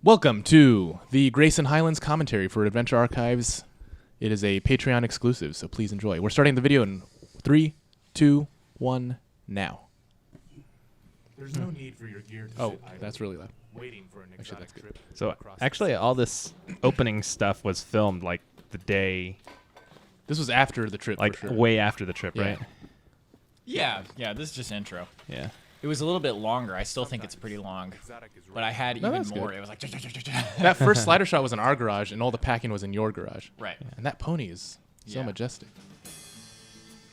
Welcome to the Grayson Highlands commentary for Adventure Archives. It is a Patreon exclusive, so please enjoy. We're starting the video in 3, 2, 1, now. There's no need for your gear to sit that's really loud. Waiting for an exotic trip. So actually, all this opening stuff was filmed like the day, This was after the trip, like for sure. way after the trip, right? Yeah, this is just intro. Yeah. It was a little bit longer. I still think it's pretty long, but I had even that's more. good. It was like That first slider shot was in our garage, and all the packing was in your garage. right. And that pony is so Yeah. majestic.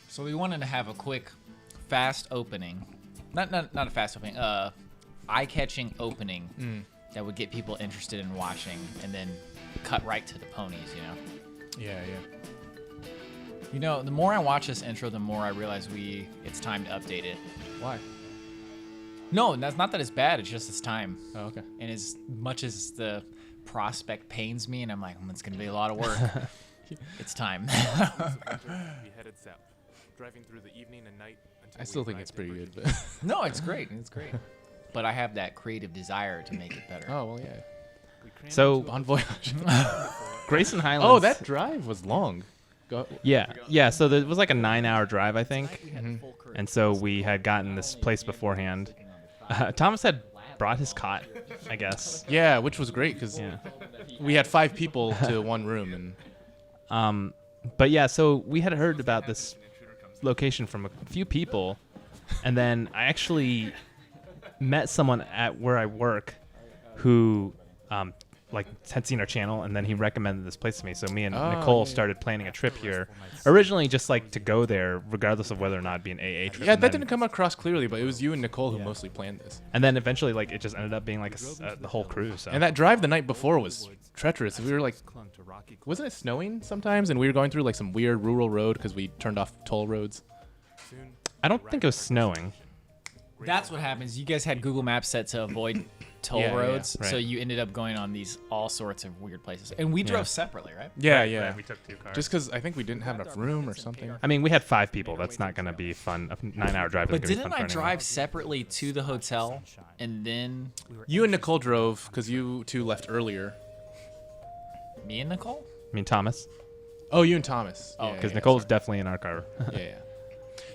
So we wanted to have a quick, fast opening, not a fast opening, eye-catching opening that would get people interested in watching, and then cut right to the ponies. Yeah. You know, the more I watch this intro, the more I realize it's time to update it. Why? No, that's not that it's bad. It's just it's time. Oh, okay. And as much as the prospect pains me, and I'm like, it's gonna be a lot of work. It's time. We headed south, driving through the evening and night. I still think it's pretty good, but No, it's great. It's great. But I have that creative desire to make it better. oh well, yeah. So Bon voyage. Grayson Highlands. Oh, that drive was long. Go. Yeah. So it was like a 9-hour drive, I think. And so we had gotten this place beforehand. Thomas had brought his cot, I guess. Yeah, which was great because Yeah. we had 5 people to one room, and But yeah, so we had heard about this location from a few people, and then I actually met someone at where I work who had seen our channel, and then he recommended this place to me. So me and Nicole started planning a trip here, originally just like to go there, regardless of whether or not it'd be an AA trip. yeah, and that then, didn't come across clearly, but it was you and Nicole who mostly planned this. And then eventually, like, it just ended up being like the whole crew. So And that drive the night before was treacherous. We were like, wasn't it snowing sometimes? And we were going through like some weird rural road because we turned off toll roads. I don't think it was snowing. That's what happens. You guys had Google Maps set to avoid toll Yeah, roads, right. so you ended up going on these all sorts of weird places. And we drove separately, right? Yeah. We took 2 cars. Just because I think we didn't have enough room or something. I mean, we had 5 people. That's not going to be fun. A 9-hour drive. But isn't gonna be didn't fun I for anyone. drive separately to the hotel, and then You and Nicole drove because you two left earlier. me and Nicole? I mean, Thomas, Oh, you and Thomas. Oh, Yeah, because yeah, Nicole's definitely in our car. Yeah.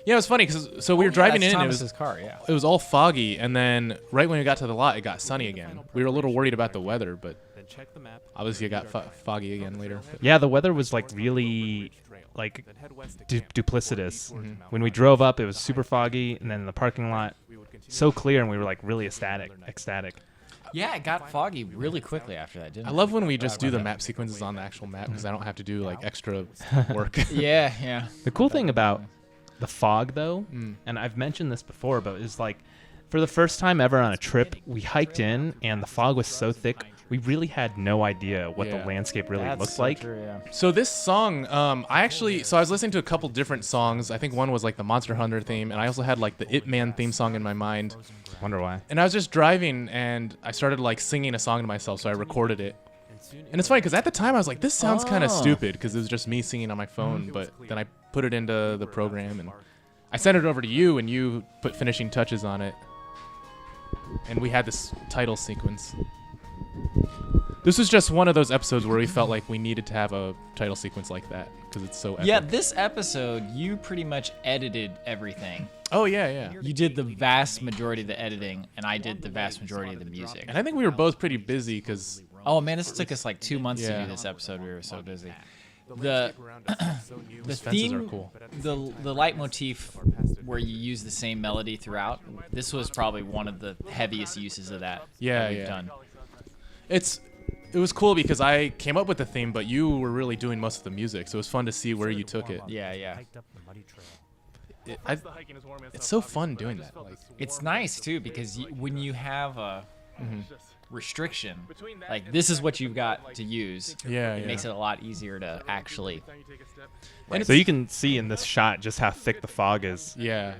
Yeah, it was funny because we were driving in and it was Thomas's car, yeah. It was all foggy, and then right when we got to the lot, it got sunny again. We were a little worried about the weather, but obviously it got foggy again later. But Yeah, the weather was like really like duplicitous. When we drove up, it was super foggy, and then in the parking lot, so clear, and we were like really ecstatic. Yeah, it got foggy really quickly after that, didn't I it? love when we just do the map sequences on the actual map because I don't have to do like extra work. Yeah. The cool thing about the fog, though, and I've mentioned this before, but it's like for the first time ever on a trip, we hiked in, and the fog was so thick, we really had no idea what the Yeah. landscape really That's looked so like. true, yeah. So this song, I was listening to a couple different songs. I think one was like the Monster Hunter theme, and I also had like the Ip Man theme song in my mind. Wonder why. And I was just driving, and I started like singing a song to myself, so I recorded it. And it's funny because at the time I was like, this sounds kind of stupid because it was just me singing on my phone. But then I put it into the program, and I sent it over to you, and you put finishing touches on it. And we had this title sequence. This was just one of those episodes where we felt like we needed to have a title sequence like that because it's so epic. Yeah, this episode, you pretty much edited everything. Oh, yeah. You did the vast majority of the editing, and I did the vast majority of the music. And I think we were both pretty busy because Oh man, this took us like 2 months to Yeah. do this episode. We were so busy. The fences theme, are cool. the leitmotif where you use the same melody throughout. This was probably one of the heaviest uses of that. Yeah, that we've yeah. done. It was cool because I came up with the theme, but you were really doing most of the music, so it was fun to see where you took it. Yeah. It's so fun doing that. Like, It's nice too because when you have a restriction, like this is what you've got to use. Yeah, It yeah. makes it a lot easier to actually. And So you can see in this shot just how thick the fog is. Yeah.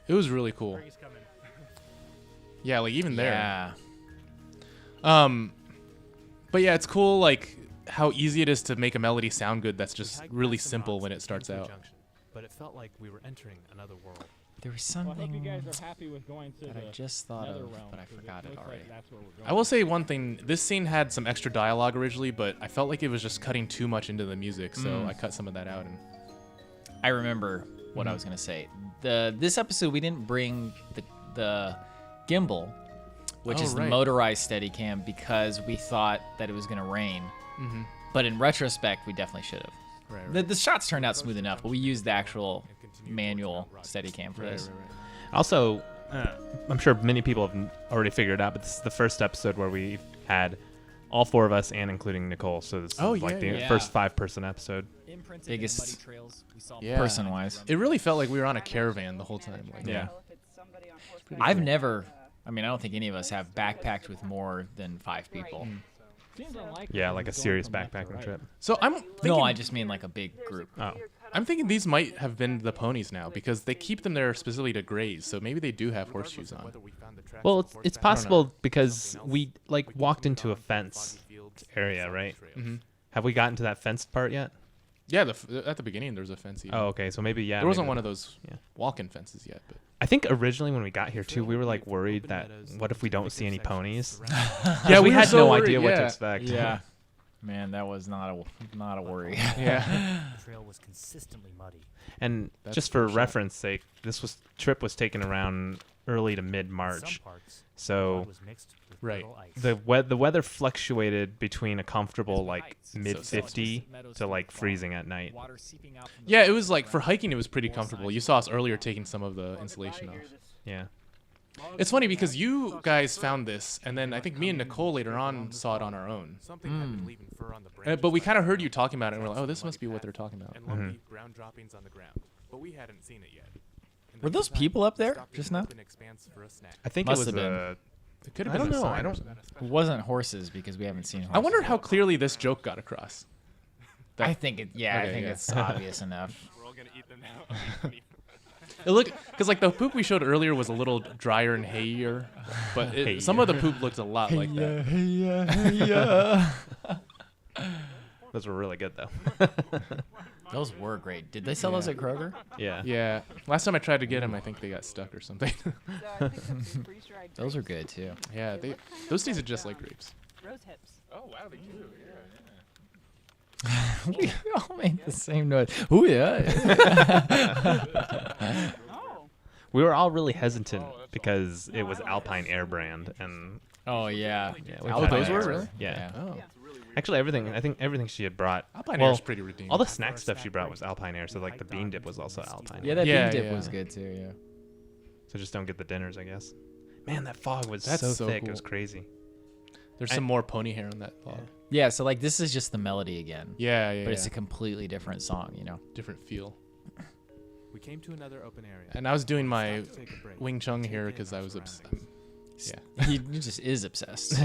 It was really cool. Yeah, like even there. Yeah. But yeah, it's cool like how easy it is to make a melody sound good that's just really simple when it starts out. But it felt like we were entering another world. There was something that I just thought of, but I forgot it already. I will say one thing. This scene had some extra dialogue originally, but I felt like it was just cutting too much into the music, so I cut some of that out. And I remember what I was gonna say. This episode we didn't bring the gimbal, which is the motorized Steadicam, because we thought that it was gonna rain. But in retrospect, we definitely should have. The shots turned out smooth enough, but we used the actual manual Steadicam for this. Also, I'm sure many people have already figured it out, but this is the first episode where we had all 4 of us and including Nicole. So this is like the first 5-person episode. Biggest Yeah. person-wise. It really felt like we were on a caravan the whole time. Like, Yeah. I've never, I don't think any of us have backpacked with more than 5 people. Yeah, like a serious backpacking trip. So I'm thinking, No, I just mean like a big group. Oh. I'm thinking these might have been the ponies now because they keep them there specifically to graze. So maybe they do have horseshoes on. Well, it's possible because we like walked into a fence area, right? Have we gotten to that fenced part yet? Yeah, at the beginning there was a fence. Even. Oh, okay. So maybe there wasn't maybe one of those walk-in fences yet. But I think originally when we got here too, we were like worried that what if we don't see any ponies? yeah, we were had so no worried, idea what to yeah. expect. Yeah. Man, that was not a worry. Yeah. The trail was consistently muddy. And That's just a for cool shot. reference sake, trip was taken around early to mid March. So Right. the weather fluctuated between a comfortable like mid 50 to like freezing at night. Yeah, it was like for hiking it was pretty comfortable. You saw us earlier taking some of the insulation off. Yeah. It's funny because you guys found this, and then I think me and Nicole later on saw it on our own. But we kind of heard you talking about it, and we're like, oh, this must be what they're talking about. Ground droppings on the ground, but we hadn't seen it yet. Were those people up there just now? I think Must it was have been. It could have I been don't a know. sign I or don't. something. It wasn't horses because we haven't seen horses. I wonder how clearly this joke got across. I think it. Yeah, Okay, I think yeah. it's obvious enough. We're all gonna eat them now. It looked because like the poop we showed earlier was a little drier and hayier, but some of the poop looked a lot like that. Those were really good though. Those were great. Did they sell those at Kroger? Yeah. Yeah. Last time I tried to get them, I think they got stuck or something. Those are good too. Yeah, those tasted just like grapes. Rose hips. Oh wow, they do. We all made the same noise. Ooh yeah. Oh. We were all really hesitant because it was Alpine Air brand, and Oh yeah. we Oh, had those that. were really? Yeah. Oh, Actually, I think everything she had brought. Alpine well, Air is pretty redeemed. all the snack stuff she brought was Alpine Air, so like the bean dip was also Alpine. Yeah, Air. that Yeah, bean dip yeah. was good too. Yeah. So just don't get the dinners, I guess. Man, that fog was That's so so thick. cool. It was crazy. There's some more pony hair on that log. Yeah. So like this is just the melody again. Yeah, yeah, But it's yeah. a completely different song, you know. Different feel. We came to another open area. And I was doing my Wing Chun here because I was yeah. He just is obsessed.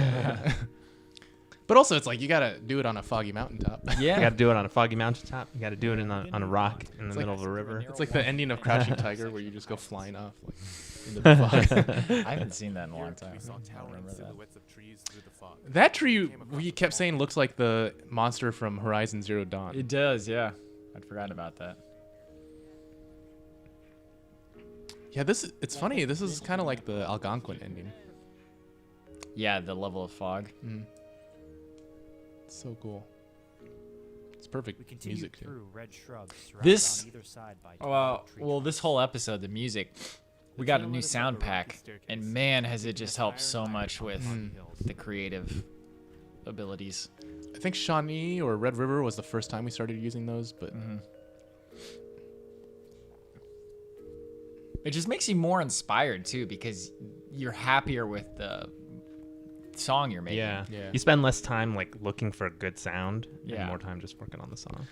But also, it's like you gotta do it on a foggy mountaintop. You Yeah. got to do it on a foggy mountaintop. You got to do it on a rock in the like- middle of a river. It's like the ending of Crouching Tiger where you just go flying off like, into the fog. I haven't seen that in a long time. We saw I don't towering remember that. silhouettes of trees through the fog. That tree we kept saying looks like the monster from Horizon Zero Dawn. It does, yeah. I'd forgotten about that. Yeah, it's funny. This is kind of like the Algonquin ending. Yeah, the level of fog. It's so cool. It's We perfect continued music too. through red shrubs This- surrounded on either side by Well, tall tree well, this whole episode, the music, we got a new sound pack, and man, has it just helped so much with the creative abilities. I think Shawnee or Red River was the first time we started using those, but It just makes you more inspired too, because you're happier with the song you're making. Yeah. Yeah. You spend less time like looking for a good sound Yeah. and more time just working on the song.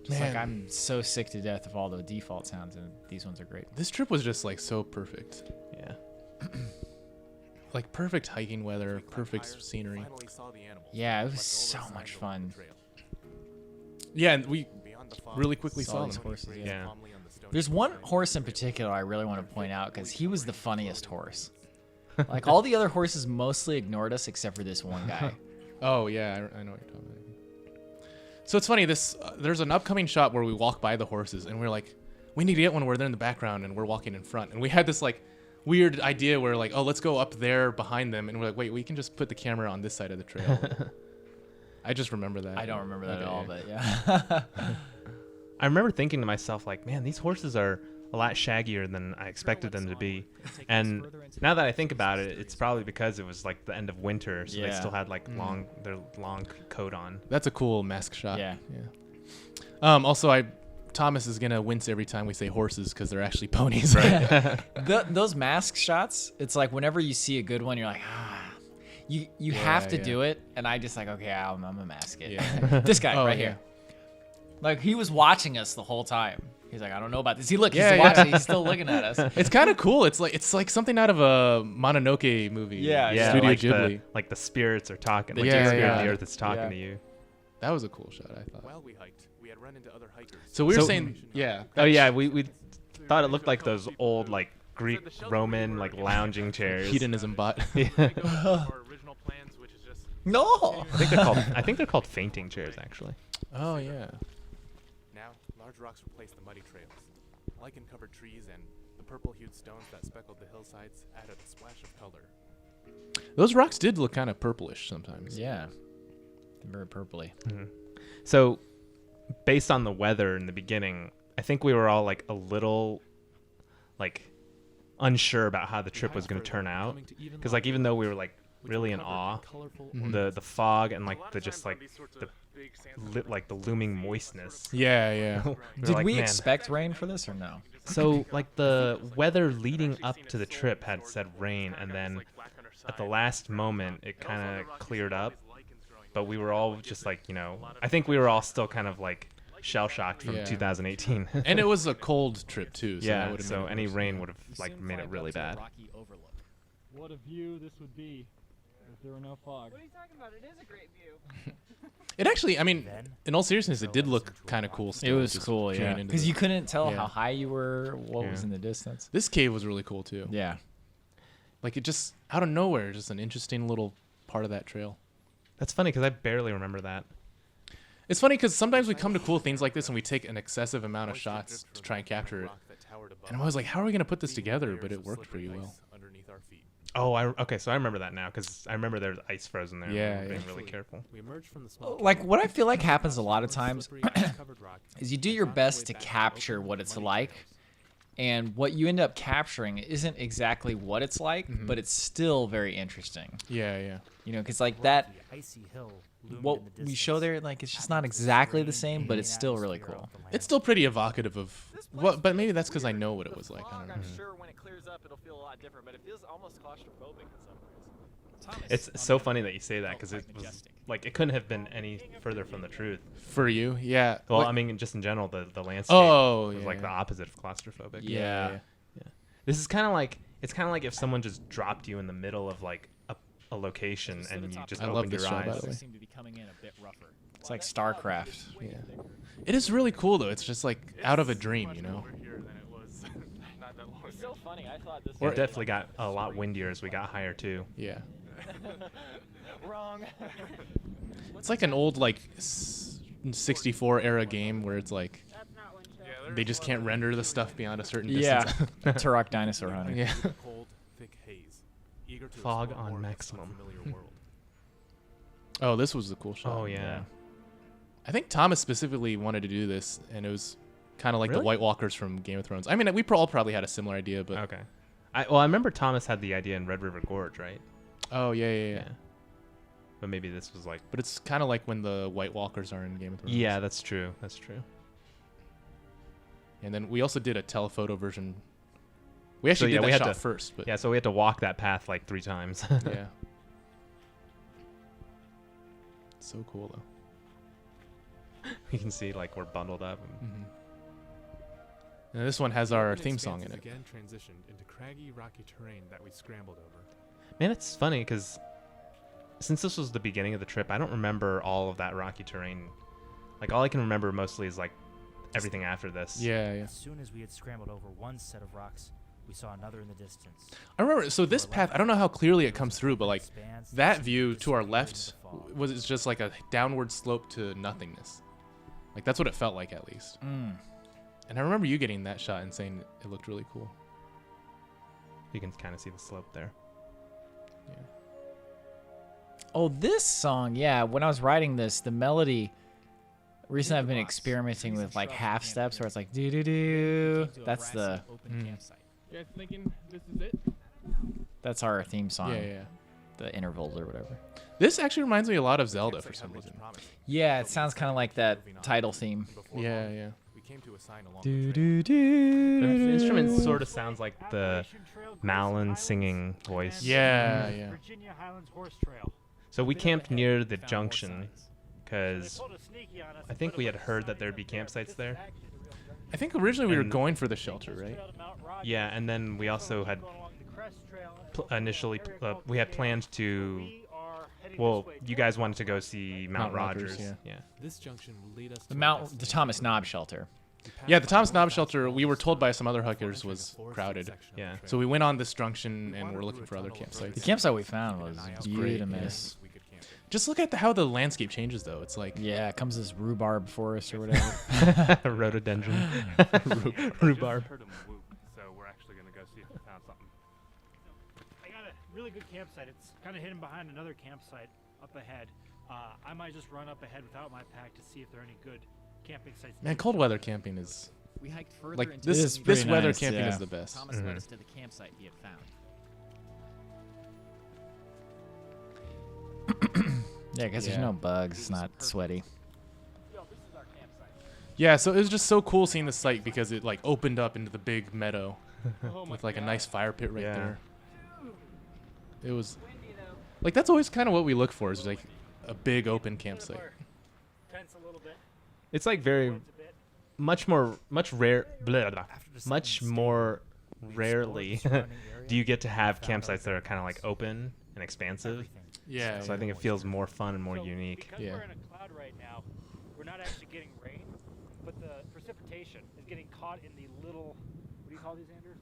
Just like Man. I'm so sick to death of all the default sounds, and these ones are great. this trip was just like so perfect. Yeah. Like perfect hiking weather, perfect scenery. Finally saw the animals. Yeah, it was Let go so of the much signs fun. along the trail. Yeah, and we Beyond the fog, really quickly Saw saw these them. horses. grazed Yeah. calmly on the stony There's one shore. horse in particular I really want to point out because he was the funniest horse. Like all the other horses mostly ignored us except for this one guy. Oh yeah, I know what you're talking about. So it's funny. There's an upcoming shot where we walk by the horses and we're like, we need to get one where they're in the background and we're walking in front. And we had this like weird idea where like, oh, let's go up there behind them. And we're like, wait, we can just put the camera on this side of the trail. I just remember that. I don't remember that at all, Okay. but yeah. I remember thinking to myself, like, man, these horses are a lot shaggier than I expected them to be. And now that I think about it, it's probably because it was like the end of winter, so they Yeah. still had like their long coat on. That's a cool mask shot. Yeah. Also, Thomas is gonna wince every time we say horses because they're actually ponies. Right. Those mask shots, it's like whenever you see a good one, you're like, you have to yeah. do it. And I just like, okay, I'm gonna mask it. Yeah. This guy Oh, right yeah. here. Like he was watching us the whole time. He's like, I don't know about this. He's Yeah, watching. He's still looking at us. It's kind of cool. It's like something out of a Mononoke movie. Yeah, Yeah, Studio like Ghibli. the spirits are talking. The Like deer the spirit god. of the earth is talking Yeah. to you. That was a cool shot, I thought. While we hiked, we had run into other hikers. So we were So- saying, yeah. Oh yeah, we thought it looked like those old like Greek Roman like lounging chairs. Hedonism bot. Yeah. Our original plans, which is just No. I think they're called fainting chairs actually. Oh yeah. now large rocks replace the muddy trails. Lichen-covered trees and the purple-hued stones that speckled the hillsides added a splash of color. Those rocks did look kind of purplish sometimes. Yeah. Very purpley. So, based on the weather in the beginning, I think we were all like a little like unsure about how the trip was going to turn out, because like even though we were like really in awe, the fog and like the just like the looming moistness. Yeah, yeah. were Did like, we "Man." expect rain for this or no? So like the weather leading up to the trip had said rain, and then at the last moment it kind of cleared up. But we were all just like, I think we were all still kind of like shell shocked from Yeah. 2018. And it was a cold trip too. So that yeah, would've so made it any worse. rain would have like made it really bad. What a view this would be if there were no fog. What are you talking about? It is a great view. It actually, I mean, Then, in all seriousness, it did look kind of cool. It Still, was just cool, viewing yeah. into Because the- you couldn't tell Yeah. how high you were, what was Yeah. in the distance. This cave was really cool too. Yeah. Like it just out of nowhere, just an interesting little part of that trail. That's funny because I barely remember that. It's funny because sometimes we come to cool things like this and we take an excessive amount of shots to try and capture it. And I'm always like, how are we gonna put this together? But it worked pretty well. Underneath our feet. Oh, okay, so I remember that now because I remember there's ice frozen there. and Yeah, we were being yeah. really careful. We emerged from the small Like what I feel like happens a lot of times covered rock. is you do your best to capture what it's like, and what you end up capturing isn't exactly what it's like, but it's still very interesting. Yeah, yeah. You know, because like that, the icy hill loomed what in the we show distance. there, like it's just not exactly the same, but it's still really cool. It's still pretty evocative of what, but maybe that's because I know what it was like. I don't know. I'm sure when it clears up, it'll feel a lot different, but it feels almost claustrophobic in some ways. It's so funny that you say that because it was like it couldn't have been any further from the truth. For you, yeah. Well, What- I mean, just in general, the landscape Oh, was yeah, like the yeah. opposite of claustrophobic. Yeah. This is kind of like if someone just dropped you in the middle of like a location and you just I love opened this your show, by eyes. the way. Seem to be coming in a bit rougher. It's like StarCraft. Yeah. It is really cool though. It's just like out of a dream, you know. Over here than it was not that long It's so funny. I thought this It definitely got a lot windier as we got higher too. Yeah. wrong. It's like an old like 64 era game where it's like That's not one show. they just can't render the stuff beyond a certain Yeah. distance. Turok Dinosaur Hunter. Yeah. cold, thick haze. Eager to Fog explore on more of this maximum. unfamiliar world. Oh, this was the cool shot. Oh yeah. I think Thomas specifically wanted to do this, and it was kind of like Really? the White Walkers from Game of Thrones. I mean, we all probably had a similar idea, but Okay. I remember Thomas had the idea in Red River Gorge, right? oh yeah. But maybe this was like. But it's kind of like when the White Walkers are in Game of Thrones. Yeah, that's true. That's true. And then we also did a telephoto version. We actually yeah, did we that had shot to- first, but Yeah, so we had to walk that path like 3 times. yeah. So cool though. You can see like we're bundled up. Mm-hmm. And this one has our Open theme song in expanses it. Again transitioned into craggy, rocky terrain that we scrambled over. Man, it's funny because since this was the beginning of the trip, I don't remember all of that rocky terrain. Like all I can remember mostly is like everything after this. Yeah, yeah. As soon as we had scrambled over one set of rocks, we saw another in the distance. I remember. So this path, I don't know how clearly it comes through, but like Expands, that view to our disappeared left into the fog. was just like a downward slope to nothingness. Like that's what it felt like at least. And I remember you getting that shot and saying it looked really cool. You can kind of see the slope there. Yeah. Oh, this song, yeah. When I was writing this, the melody. Recently, I've been experimenting with like half steps where it's like do do do. That's the. Mm. You guys thinking this is it? That's our theme song. Yeah. The intervals or whatever. This actually reminds me a lot of Zelda for some reason. Yeah, it sounds kind of like that title theme. Yeah. We came to a sign along Do the trail. do do. The instrument sort of sounds like the Malin singing voice. Yeah. Virginia Highlands Horse Trail. So we camped near the junction because I think we had heard that there'd be campsites there. I think originally we were And- going for the shelter, right? Yeah, and then we also had initially we had planned to. Well, you guys wanted to go see Mount Mount Rogers, Rogers. yeah. This junction will lead us to The Thomas Knob shelter. Yeah, the Thomas Knob shelter, we were told by some other hikers was crowded. Yeah. So we went on this junction and we're looking for other The campsites. campsite we found was great, beautimous. Just look at how the landscape changes, though. It's like Yeah, it comes this rhubarb forest or whatever. Rhododendron. Rhubarb. So we're actually gonna go see if we found something. I got a really good campsite. It's kind of hidden behind another campsite up ahead. I might just run up ahead without my pack to see if there are any good camping sites. man, cold weather camping is We hiked further like into this. It is This pretty weather nice, camping yeah. is the best. Thomas led us to the campsite he had found. Yeah, I guess there's Yeah. no bugs. It's not sweaty. Yeah, so it was just so cool seeing the site because it like opened up into the big meadow with like a nice fire pit right Yeah. there. It was like that's always kind of what we look for is like a big open campsite. Fence a little bit. It's like very much more rarely do you get to have campsites that are kind of like open and expansive. Yeah. So I think it feels more fun and more unique. Because Yeah. we're in a cloud right now, we're not actually getting rain, but the precipitation is getting caught in the little. What do you call these, Andrew?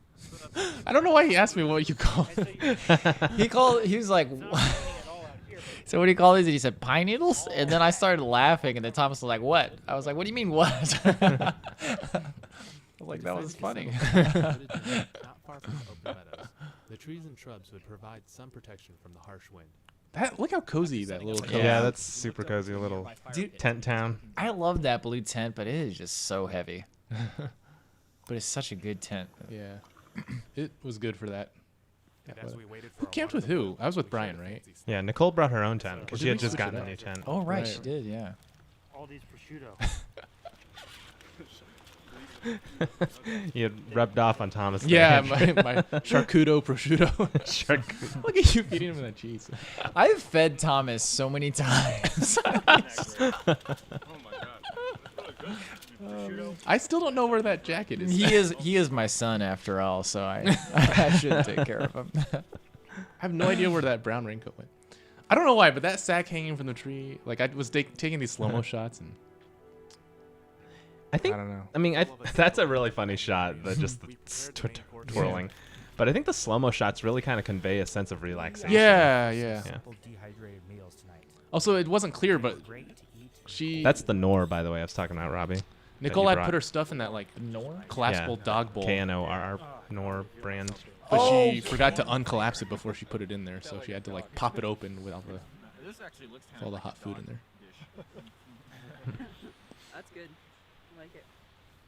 I don't know why he asked me what you call And so it. He was like, it's not raining at all out here, but so what do you call these? And he said pine needles. And then I started laughing, and then Thomas was like, what? I was like, what do you mean what? I was like, that was funny. Not far from the open meadows, the trees and shrubs would provide some protection from the harsh wind. That look how cozy that little Yeah. Yeah, that's super cozy. A little tent town. I love that blue tent, but it is just so heavy. But it's such a good tent. Yeah. It was good for that. And that as weather. we waited for Who our camped with wonderful who? boat, I was with we Bryan, shared a right? fancy Yeah, Nicole brought her own tent Or because did she we had just switch it gotten a up? new tent. Oh, right, Right. she did, yeah. all these prosciutto. You had rubbed off on Thomas. there. Yeah, my charcuterie prosciutto. Look at you feeding him that cheese. I've fed Thomas so many times. I still don't know where that jacket is. he is my son after all, so I should take care of him. I have no idea where that brown raincoat went. I don't know why, but that sack hanging from the tree, like I was taking these slow-mo shots and I think. I don't know. I mean, that's a really funny shot. Just the twirling. But I think the slow mo shots really kind of convey a sense of relaxation. Yeah. Simple dehydrated meals tonight. Also, it wasn't clear, but Great to eat. That's the Nor, by the way. I was talking about Robby. Nicole you had brought. put her stuff in that like collapsible dog bowl, KNORR Nor brand. but she forgot to uncollapse it before she put it in there, so she had to like pop it open with all the hot food in there. That's good. I like it.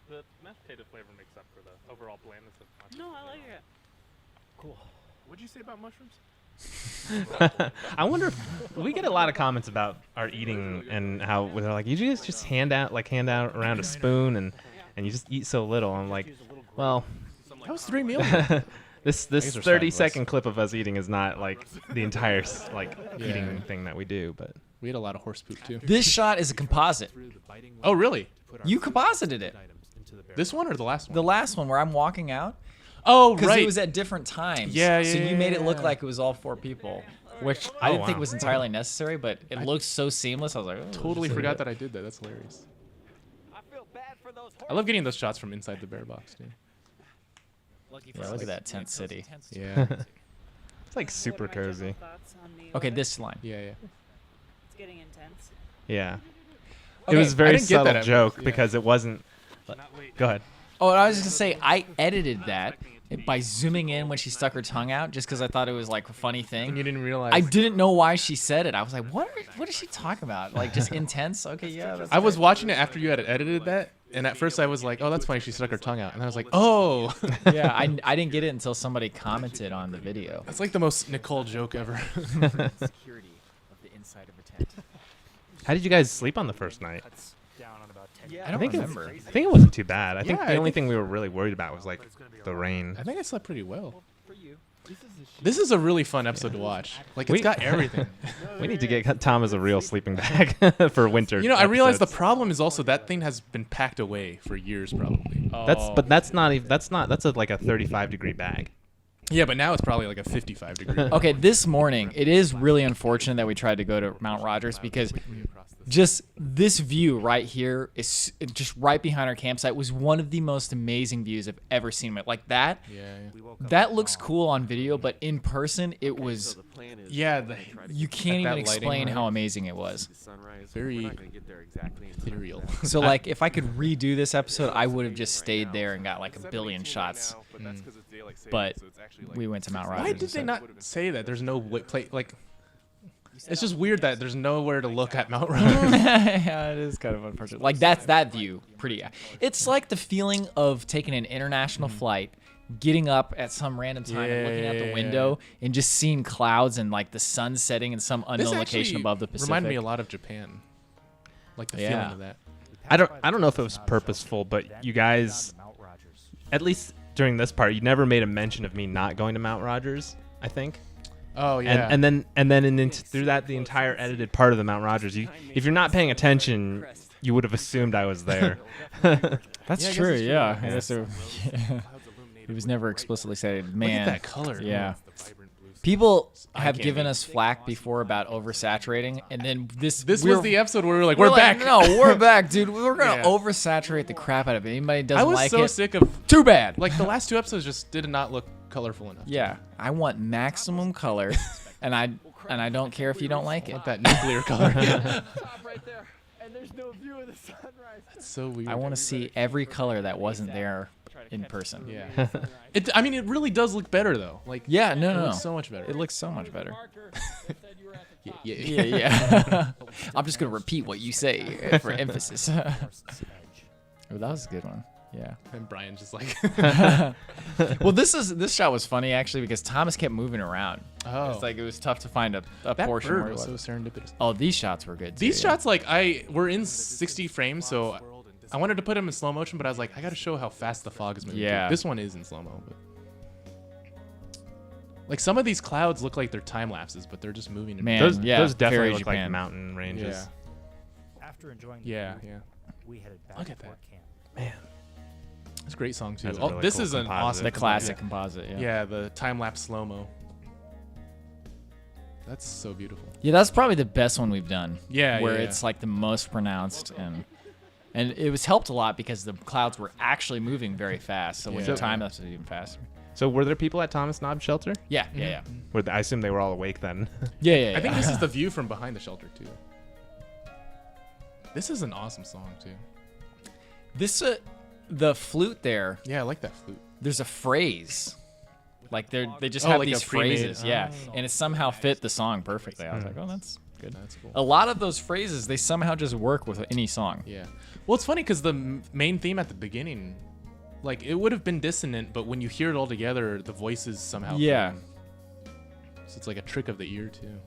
The mashed potato flavor makes up for the overall blandness of the No, I like it. Cool. What'd you say about mushrooms? I wonder if we get a lot of comments about our eating and how they're like, you just hand out around a spoon and you just eat so little. I'm like, well, That was 3 meals. this These are 30-second clip of us eating is not like the entire Yeah. eating thing that we do, but We had a lot of horse poop too. This shot is a composite. Oh, really? You composited it. This one or the last one? The last one where I'm walking out. Oh, Because right. it was at different times. Yeah, So yeah, you made it look yeah. like it was all 4 people, which I didn't think wow. was entirely necessary, but it looked so seamless. I was like, oh, Totally forgot that I did that. That's hilarious. I feel bad for those I love getting those shots from inside the bear box, dude. Yeah, look at that tent city. Yeah. it's like super cozy. Okay, this line. Yeah. It's getting intense. Yeah. Okay, It was I very didn't get that subtle at joke first, yeah. because it wasn't. Go ahead. Oh, and I was just gonna say I edited that by zooming in when she stuck her tongue out, just because I thought it was like a funny thing. And you didn't realize. I didn't know why she said it. I was like, what is she talking about? Like just intense? Okay, yeah. That's I was watching it after you had edited that, and at first I was like, oh, that's funny. She stuck her tongue out, and I was like, oh. Yeah, I didn't get it until somebody commented on the video. That's like the most Nicole joke ever. Security of the inside of a tent. How did you guys sleep on the first night? I don't remember. I think it wasn't too bad. I think Yeah, the I only think- thing we were really worried about was like the rain. I think I slept pretty well. This is a really fun episode to watch. Like, it's got everything. We need to get Tom as a real sleeping bag for winter. You know, I realize the episodes. problem is also that thing has been packed away for years, probably. That's not even like a 35-degree bag. Yeah, but now it's probably like a 55 degree. Okay, this morning it is really unfortunate that we tried to go to Mount Rogers because just this view right here is just right behind our campsite was one of the most amazing views I've ever seen. Like that. Yeah. That looks cool on video, but in person it was. Yeah, You can't that even explain lighting, how right? amazing it was. very ethereal. So like, if I could redo this episode, I would have just stayed there and got like a billion shots. But we went to Mount Rogers. Why did they not say that? There's no place. Like, it's just weird that there's nowhere to look at Mount Rogers. Yeah, it is kind of unfortunate. Like that's that view, pretty. It's like the feeling of taking an international flight, getting up at some random time and looking out the window and just seeing clouds and like the sun setting in some This unknown location actually above the Pacific. reminded me a lot of Japan. Like the feeling of that. I don't know if it was purposeful, but you guys, at least during this part, you never made a mention of me not going to Mount Rogers. I think. Oh yeah. And then through that the entire edited part of the Mount Rogers, if you're not paying attention, you would have assumed I was there. That's true. Yeah. I guess it was never explicitly said. Man, Look at that color. Yeah. People have candy. given us flack before about oversaturating, and then this This we're- was the episode where we were like, we're back. No, we're back, dude. We're gonna Yeah. oversaturate the crap out of it. Anybody doesn't I was like so it, sick of too bad. like the last two episodes just did not look colorful enough. Yeah, I want maximum color, and I don't care if you don't like it. That nuclear color. right there, and there's no view of the sunrise. That's so weird. I want to see every color that wasn't there in person. Yeah. I mean, it really does look better though. Like. Yeah, It no. looks so much better. It looks so much better. Yeah. Yeah. I'm just gonna repeat what you say for emphasis. Oh, that was a good one. Yeah. And Brian just like. Well, this shot was funny actually because Thomas kept moving around. Oh. It's like it was tough to find a That portion bird where it was was. so serendipitous. Oh, these shots were good. These too, shots, like, we're in 60 frames, so I wanted to put them in slow motion, but I was like, I gotta show how fast the fog is moving. Yeah. This one is in slow mo, but like some of these clouds look like they're time lapses, but they're just moving. Man, those yeah, those definitely very look Japan. like mountain ranges. Yeah. After enjoying the Yeah, view, yeah. we headed back Look to at Fort that. Camp. It's a great song too. That's a Oh, really this cool is an composite. awesome The classic Yeah. composite. Yeah. Yeah, the time lapse slow mo. That's so beautiful. Yeah, that's probably the best one we've done. Yeah, where yeah, it's like the most pronounced and it was helped a lot because the clouds were actually moving very fast. So when Yeah. the time lapse was even faster. So were there people at Thomas Knob Shelter? Yeah, yeah. I assume they were all awake then. Yeah. I think this is the view from behind the shelter too. This is an awesome song too. This the flute there. Yeah, I like that flute. There's a phrase. Like they just Oh, have like these a pre-made- phrases, yeah, and it somehow fit the song perfectly. I was like, oh, that's good. That's cool. A lot of those phrases they somehow just work with any song. Yeah. Well, it's funny because the main theme at the beginning, like it would have been dissonant, but when you hear it all together, the voices somehow. Yeah. fit in. So it's like a trick of the ear too.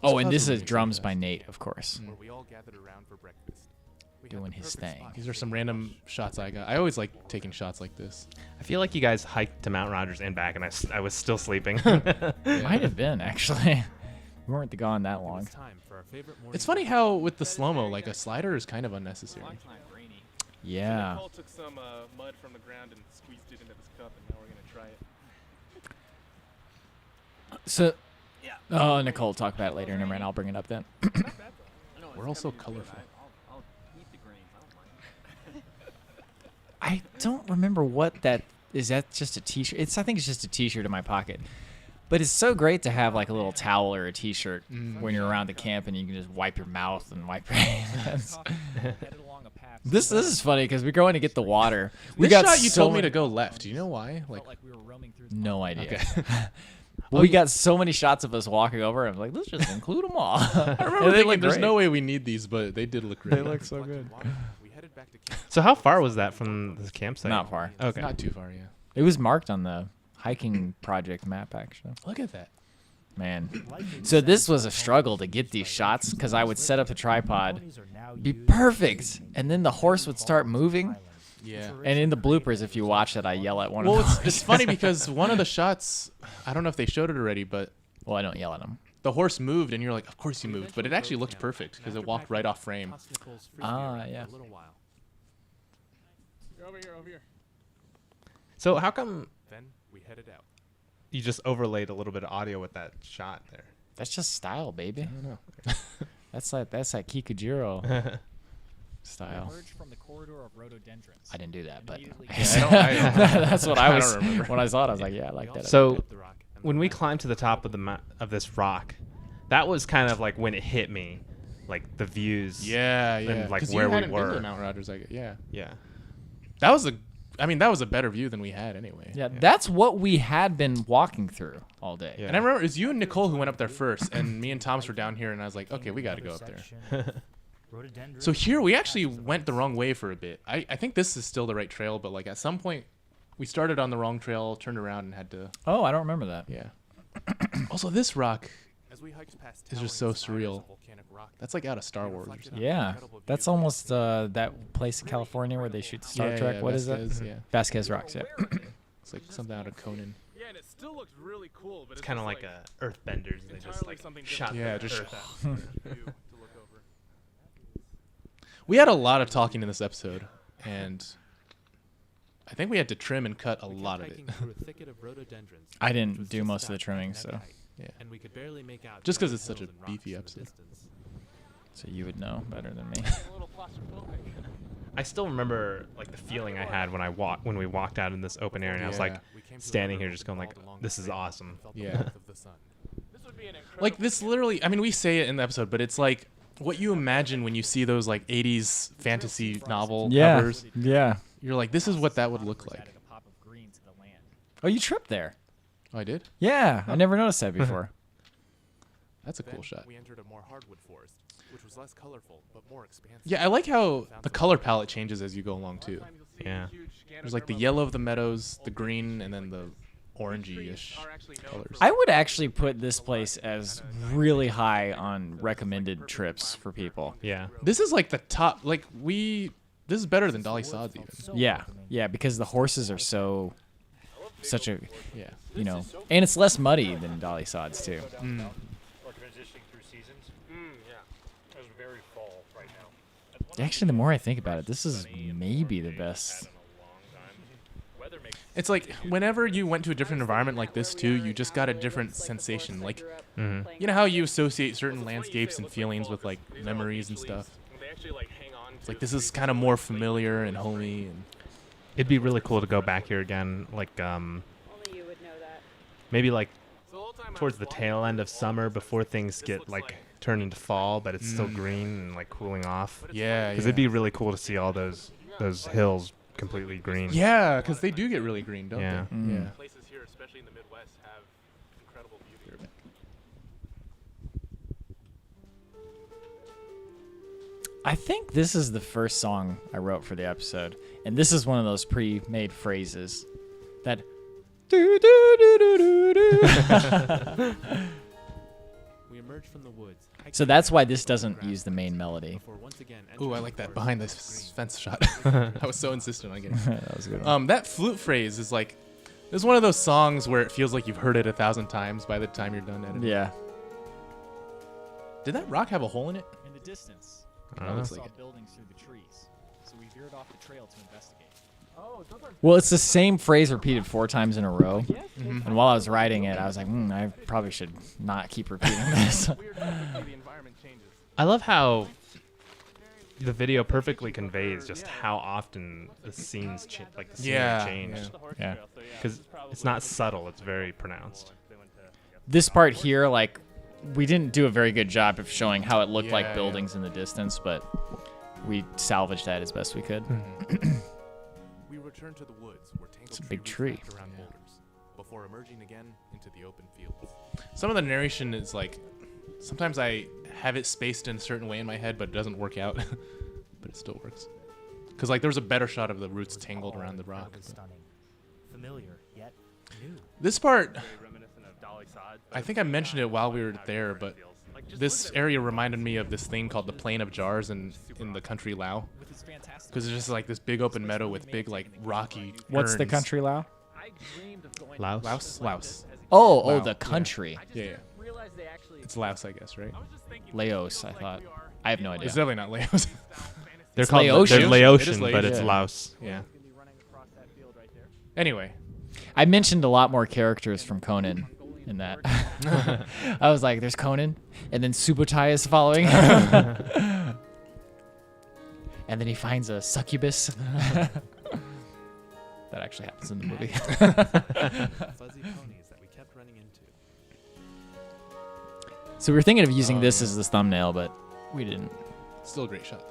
Oh, and this puzzle is makes drums sense. by Nate, of course, Where we all gathered around for breakfast. We had doing the his perfect thing. spot. These are some random shots I got. I always like taking shots like this. I feel like you guys hiked to Mount Rogers and back, and I was still sleeping. Might have been actually. We weren't gone that long. It's time for our favorite morning. It's funny how with the slow mo, like a slider is kind of unnecessary. Yeah. Nicole took some mud from the ground and squeezed it into this cup, and now we're gonna try it. So. Oh, Nicole, talk about it later. Never mind. I'll bring it up then. We're all so colorful. I'll eat the grains. I don't mind. I don't remember what that is. That just a T-shirt? I think it's just a T-shirt in my pocket. But it's so great to have like a little towel or a T-shirt when you're around the camp and you can just wipe your mouth and wipe your hands. Headed along a path This is funny because we're going to get the water. We This got shot you so told me many- to go left. Do you know why? Like, No idea. Okay. Well, we got so many shots of us walking over. I'm like, let's just include them all. I remember thinking, there's no way we need these, but they did look great. They look so good. So how far was that from the campsite? Not far. Okay. Not too far, yeah. It was marked on the hiking project map, actually. Look at that. Man. So this was a struggle to get these shots because I would set up the tripod, be perfect, and then the horse would start moving. Yeah. And in the bloopers, if you watch it, I yell at one Well, of them. it's funny because one of the shots, I don't know if they showed it already, but well, I don't yell at them. The horse moved, and you're like, of course he moved, but it actually looked perfect because it walked right off frame. Yeah. Over here. So how come Then we headed out. you just overlaid a little bit of audio with that shot there? That's just style, baby. I don't know. That's like Kikujiro style. Emerged from the corridor of rhododendrons. I didn't do that, but Immediately that's what I I was. don't remember. When I saw it, I was like, yeah, I like that. So when we climbed to the top of of this rock, that was kind of like when it hit me, like the views. Yeah, yeah. And like 'Cause where you we hadn't been were. to Mount Rogers, yeah. Yeah. That was a better view than we had anyway. yeah, that's what we had been walking through all day. Yeah. And I remember it was you and Nicole who went up there first, and me and Thomas were down here, and I was like, okay, we got to go up there. So here we actually went the wrong way for a bit. I think this is still the right trail, but like at some point we started on the wrong trail, turned around, and had to. Oh, I don't remember that. Yeah. Also, this rock As we hiked past is just so towering spires surreal. of volcanic rock, That's like out of Star Wars or reflected something. on the Yeah, incredible that's beauty of almost the that place in California where they shoot the Star Yeah, Trek. yeah, What is Vasquez, that? yeah. Vasquez Rocks. Yeah. It's like something out of Conan. Yeah, and it still looks really cool, but It's kind of like Earthbenders. They just entirely like something shot Yeah, the just- Earth out. view to look over. We had a lot of talking in this episode, and I think we had to trim and cut a lot of it. I didn't do most of the trimming, so Yeah. and we could barely make out Just 'cause giant it's such a hills and rocks beefy in the episode. distance. so you would know better than me. A little claustrophobic. I still remember like the feeling I had when we walked out in this open area, and I was Yeah. like We came to a standing river here just going like, crawled along this the is bank and awesome. felt the Yeah. warmth of the sun. This would be an incredible. Like this literally, I mean, we say it in the episode, but it's like what you imagine when you see those like 80s fantasy novel Yeah. covers. Yeah. You're like, this is what that would look like. Added a pop of green to the land. Oh, you tripped there. Oh, I did? Yeah, I never noticed that before. That's a cool Then shot. we entered a more hardwood forest, which was less colorful but more expansive. Yeah, I like how the color palette changes as you go along too. Yeah. There's like the yellow of the meadows, the green, and then the orangey-ish colors. I would actually put this place as really high on recommended trips for people. Yeah. This is like the top. Like this is better than Dolly Sods even. Yeah, yeah, because the horses are such a, Yeah. you know, and it's less muddy than Dolly Sods too. Or transitioning through seasons. Yeah. It's very fall right now. Actually, the more I think about it, this is maybe the best. It's like whenever you went to a different environment like this too, you just got a different sensation. Like, you know how you associate certain landscapes and feelings with like memories and stuff. They actually like hang on. It's like this is kind of more familiar and homey. And It'd be really cool to go back here again, like Only you would know that. maybe like towards the tail end of summer before things get like turn into fall, but it's still green and like cooling off. yeah, Because it'd be really cool to see all those hills completely green. yeah, because they do get really green, don't Yeah. they? Yeah. Places here, especially in the Midwest, have incredible beauty. I think this is the first song I wrote for the episode, and this is one of those pre-made phrases that. Do, do, do, do, do, do. We emerged from the woods. So that's why this doesn't use the main melody. Before once again Ooh, I entering like the that forest behind of this green. fence shot. I was so insistent on getting. That was a good one. That flute phrase is like, it's one of those songs where it feels like you've heard it 1,000 times by the time you're done editing. Yeah. Did that rock have a hole in it? In the distance, It we looks saw like it. buildings through the trees, so we veered off the trail to investigate. Well, it's the same phrase repeated 4 times in a row. And while I was writing it, I was like, I probably should not keep repeating this. Weird how quickly the environment changes. I love how the video perfectly conveys just how often the scenes like the scenery change. Yeah. Because it's not subtle; it's very pronounced. This part here, like, we didn't do a very good job of showing how it looked Yeah, like yeah. buildings in the distance, but we salvaged that as best we could. We returned to the woods where tangled It's a big tree tree. was wrapped around boulders, before emerging again into the open fields. Some of the narration is like, sometimes I have it spaced in a certain way in my head, but it doesn't work out. But it still works. Because like there was a better shot of the roots tangled around the rock. but- Stunning, familiar yet new. This part, Very reminiscent of Dolly Sod, but I think I mentioned it while we were there, but like, just this look at area reminded me of this thing called the Plain of Jars in the country Lao. Which is fantastic. Because it's just like this big open meadow with big like rocky What's the urns. country, Lao? I dreamed of going Laos? to Laos? Laos. Oh, Wow, the yeah. country. Yeah, yeah. realize they actually It's Laos, I guess, right? Laos, I thought. I have no idea. It's definitely not Laos. They're It's called Laotian. they're It Laotian, is but it's Laotian. Laos. Yeah. gonna be running across that field right there. Anyway, I mentioned a lot more characters from Conan in that. I was like, there's Conan, and then Subotai is following. And then he finds a succubus. That actually happens in the movie. Fuzzy ponies that we kept running into. So we were thinking of using Oh, this yeah. as the thumbnail, but we didn't. still a great shot.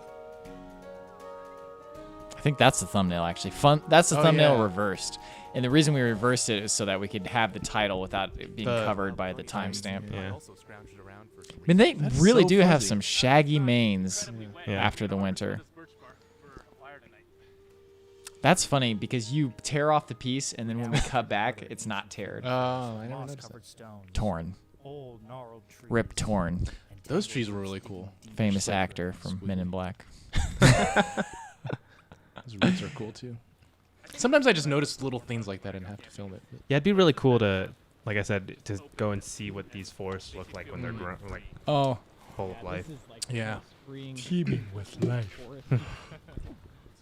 I think that's the thumbnail, actually. That's the Oh, thumbnail yeah. reversed. And the reason we reversed it is so that we could have the title without it being The- covered by the timestamp. Yeah. Also scrounged around for some I mean, they That's really so do have fuzzy. some shaggy manes Yeah. after the winter. That's funny because you tear off the piece, and then when we cut back, it's not teared. Oh, I never Moss noticed that. covered stones. Torn. Old gnarled trees. Rip Torn. and Those tangles trees were of really sticking cool. leaves. Famous actor from Men in Black. Those roots are cool too. Sometimes I just notice little things like that and have to film it. Yeah, it'd be really cool to, like I said, to go and see what these forests look like when they're grown, like Oh. full of life. This is like Yeah. teeming with life. It's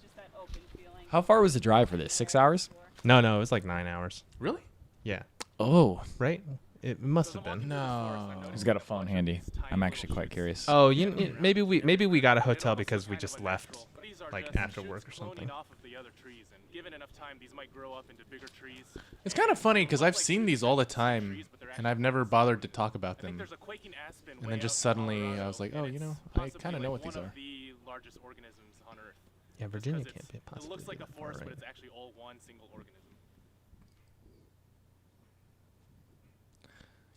just that open feeling. How far was the drive for this? 6 hours? No, it was like 9 hours. Really? Yeah, Oh. right? It must have been. No. He's got a phone handy. I'm actually quite curious. Oh, maybe we got a hotel because we just left, like after work or something. Off of the other trees, and given enough time, these might grow up into bigger trees. It's kind of funny because I've seen these all the time, and I've never bothered to talk about them. There's a quaking aspen And way then just out in suddenly Colorado, I was like, and oh, you it's know, I possibly, kind of know like, what these one are. of the largest organisms on Earth. Yeah, Virginia Because can't be it possibly. looks like a that far, forest, but right? it's actually all one single organism.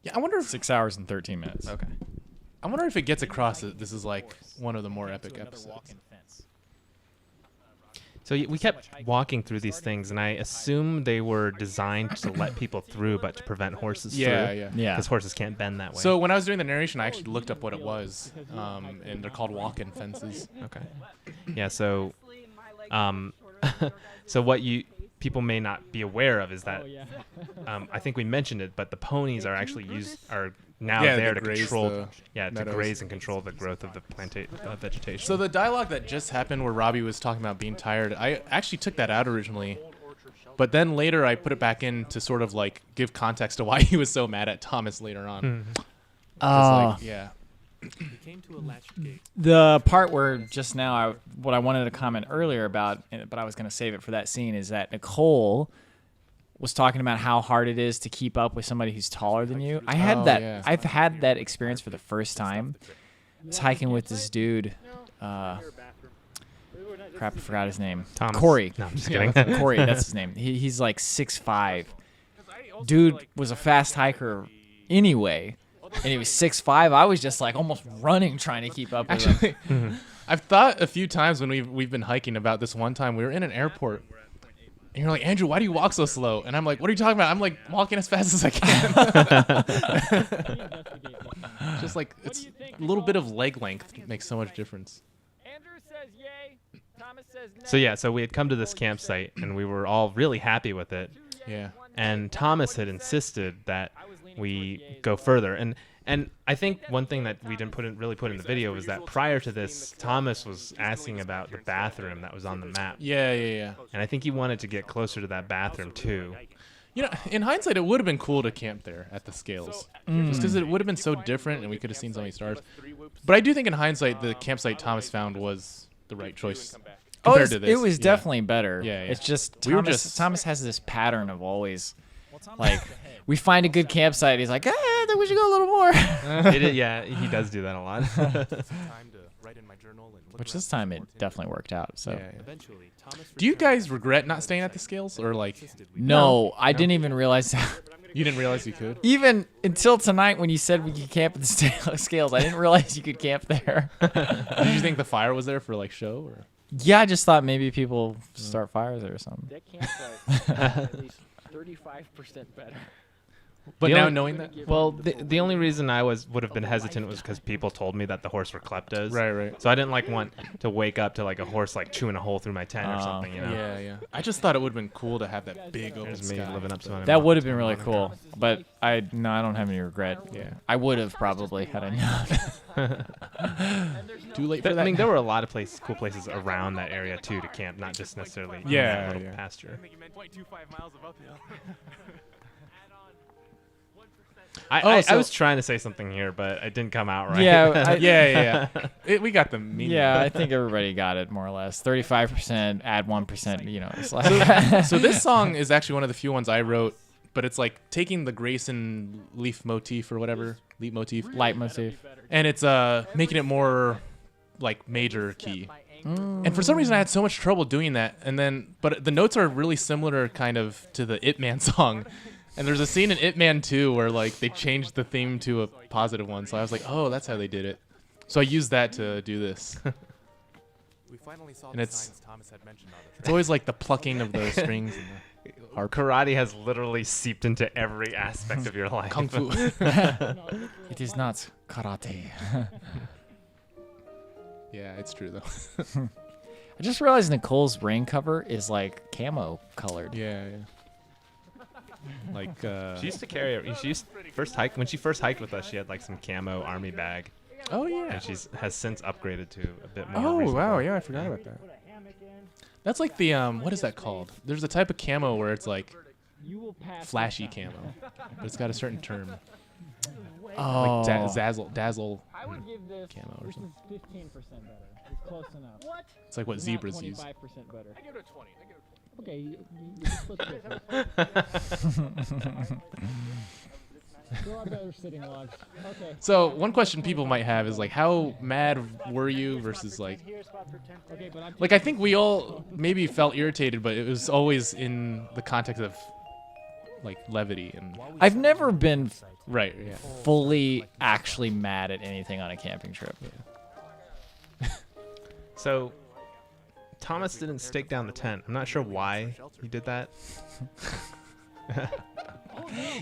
Yeah, I wonder if 6 hours and 13 minutes. Okay. I wonder if it gets across that this is like one of the more Came epic to another episodes. walk-in fence. So we kept walking through these things, and I assume they were designed to let people through, but to prevent horses Yeah, through. yeah. Yeah. Because horses can't bend that way. So when I was doing the narration, I actually looked up what it was, and they're called walk-in fences. okay. Yeah. So Honestly, my legs um, are shorter than your guys' so what legs. you people may not be aware of is that Oh, yeah. I think we mentioned it, but the ponies are actually are now Yeah, there they to graze control the to meadows. graze and control the growth of the vegetation. So the dialogue that just happened where Robby was talking about being tired, I actually took that out originally, but then later I put it back in to sort of like give context to why he was so mad at Thomas later on. 'Cause, like, yeah. We came to a latched gate. The part where just now, what I wanted to comment earlier about, but I was going to save it for that scene, is that Nicole was talking about how hard it is to keep up with somebody who's taller than you. I had Oh, that. yeah. I've had that experience for the first time. I was hiking with this dude. Crap, I forgot his name. Thomas. Corey. No, I'm just kidding. Corey, that's his name. He's like 6'5". Dude was a fast hiker anyway, and he was 6'5". I was just like almost running trying to keep up with him. Actually, I've thought a few times when we've been hiking about this one time. We were in an airport, and you're like, Andrew, why do you walk so slow? And I'm like, what are you talking about? I'm like walking as fast as I can. Just like it's a little bit of leg length makes so much difference. Andrew says yay. Thomas says nay. So yeah, so we had come to this campsite, and we were all really happy with it. Yeah. And Thomas had insisted that we go further. And I think one thing that we didn't really put in the video was that prior to this, Thomas was asking about the bathroom that was on the map. Yeah, yeah, yeah. And I think he wanted to get closer to that bathroom too. You know, in hindsight, it would have been cool to camp there at the scales, just because it would have been so different, and we could have seen so many stars. But I do think, in hindsight, the campsite Thomas found was the right choice compared to this. It was Yeah. definitely better. Yeah, yeah. It's just We were Thomas, just- Thomas has this pattern of always Like, we find a good campsite. He's like, I think we should go a little more. Yeah, he does do that a lot. Which this time it definitely worked out. So. Yeah. Do you guys regret not staying at the scales, or like? No, I didn't even realize that. You didn't realize you could? Even until tonight when you said we could camp at the scales, I didn't realize you could camp there. Did you think the fire was there for like show or? Yeah, I just thought maybe people start fires there or something. That campsite at least 35% better. But The now only- knowing that? Well, the only reason I would have been hesitant was because people told me that the horse were kleptos. Right. So I didn't like want to wake up to like a horse like chewing a hole through my tent or something, you know. Yeah. I just thought it would have been cool to have that big open There's me sky. living up to my That would have been really cool, but I don't have any regret. Yeah. I would have probably had I known. Too late for that. I mean, there were a lot of cool places around that area too to camp, not just necessarily in that little pasture. I was trying to say something here, but it didn't come out right. Yeah, We got the meaning. Yeah, I think everybody got it more or less. 35%, add 1%. You know, it's like. So this song is actually one of the few ones I wrote, but it's like taking the Grayson leaf motif or whatever, light motif, and it's making it more like major key. And for some reason, I had so much trouble doing that. But the notes are really similar, kind of, to the Ip Man song. And there's a scene in Ip Man 2 where like they changed the theme to a positive one. So I was like, oh, that's how they did it. So I used that to do this. We finally saw and the it's signs Thomas had mentioned on the it's always like the plucking of the strings. And Our karate has literally seeped into every aspect of your life. Kung fu. It is not karate. Yeah, it's true though. I just realized Nicole's rain cover is like camo colored. Yeah. Like she used to carry it. When she first hiked with us, she had like some camo army bag. Oh yeah. And has since upgraded to a bit more. Oh reasonable. wow, yeah, I forgot about that. That's like the what is that called? There's a type of camo where it's like flashy camo, but it's got a certain term. Oh. Like dazzle I would give this. camo or This something. is 15% better. It's close enough. What? It's like what Not zebras use. 25% better. I give it a 20. Okay, you split this. There are better sitting logs. Okay. So one question people might have is like, how mad were you versus like, Okay, but like I think we all maybe felt irritated, but it was always in the context of like levity and. I've never been Right. Yeah. fully actually mad at anything on a camping trip. So, Thomas didn't stake down the tent. I'm not sure why he did that.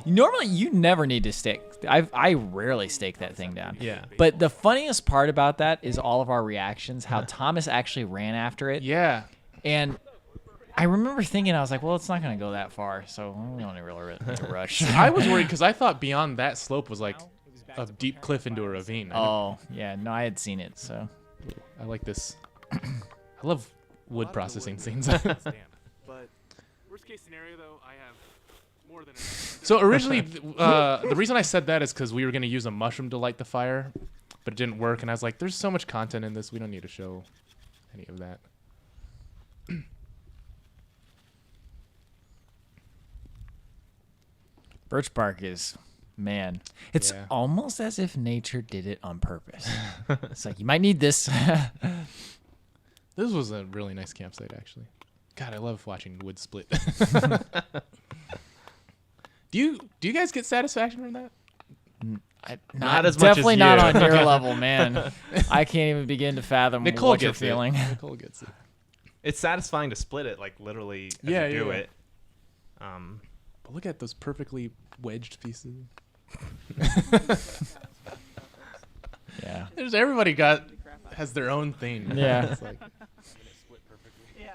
Normally, you never need to stake. I rarely stake that thing down. Yeah. But the funniest part about that is all of our reactions. How Thomas actually ran after it. Yeah. And I remember thinking, I was like, well, it's not going to go that far, so we don't really need to rush. I was worried because I thought beyond that slope was like a deep cliff into a ravine. Oh, yeah. No, I had seen it, so. I like this. I love wood processing scenes. But worst case scenario, though, I have more than enough. So originally, the reason I said that is because we were going to use a mushroom to light the fire, but it didn't work. And I was like, there's so much content in this. We don't need to show any of that. Birch bark is, man, it's Yeah. almost as if nature did it on purpose. It's like, you might need this. This was a really nice campsite, actually. God, I love watching wood split. Do you guys get satisfaction from that? Not as much as definitely not you. on your level, man. I can't even begin to fathom Nicole what you're gets feeling. it. Nicole gets it. It's satisfying to split it, like literally as you do it. But look at those perfectly wedged pieces. Yeah. There's everybody has their own thing. Yeah. It's like, Yeah.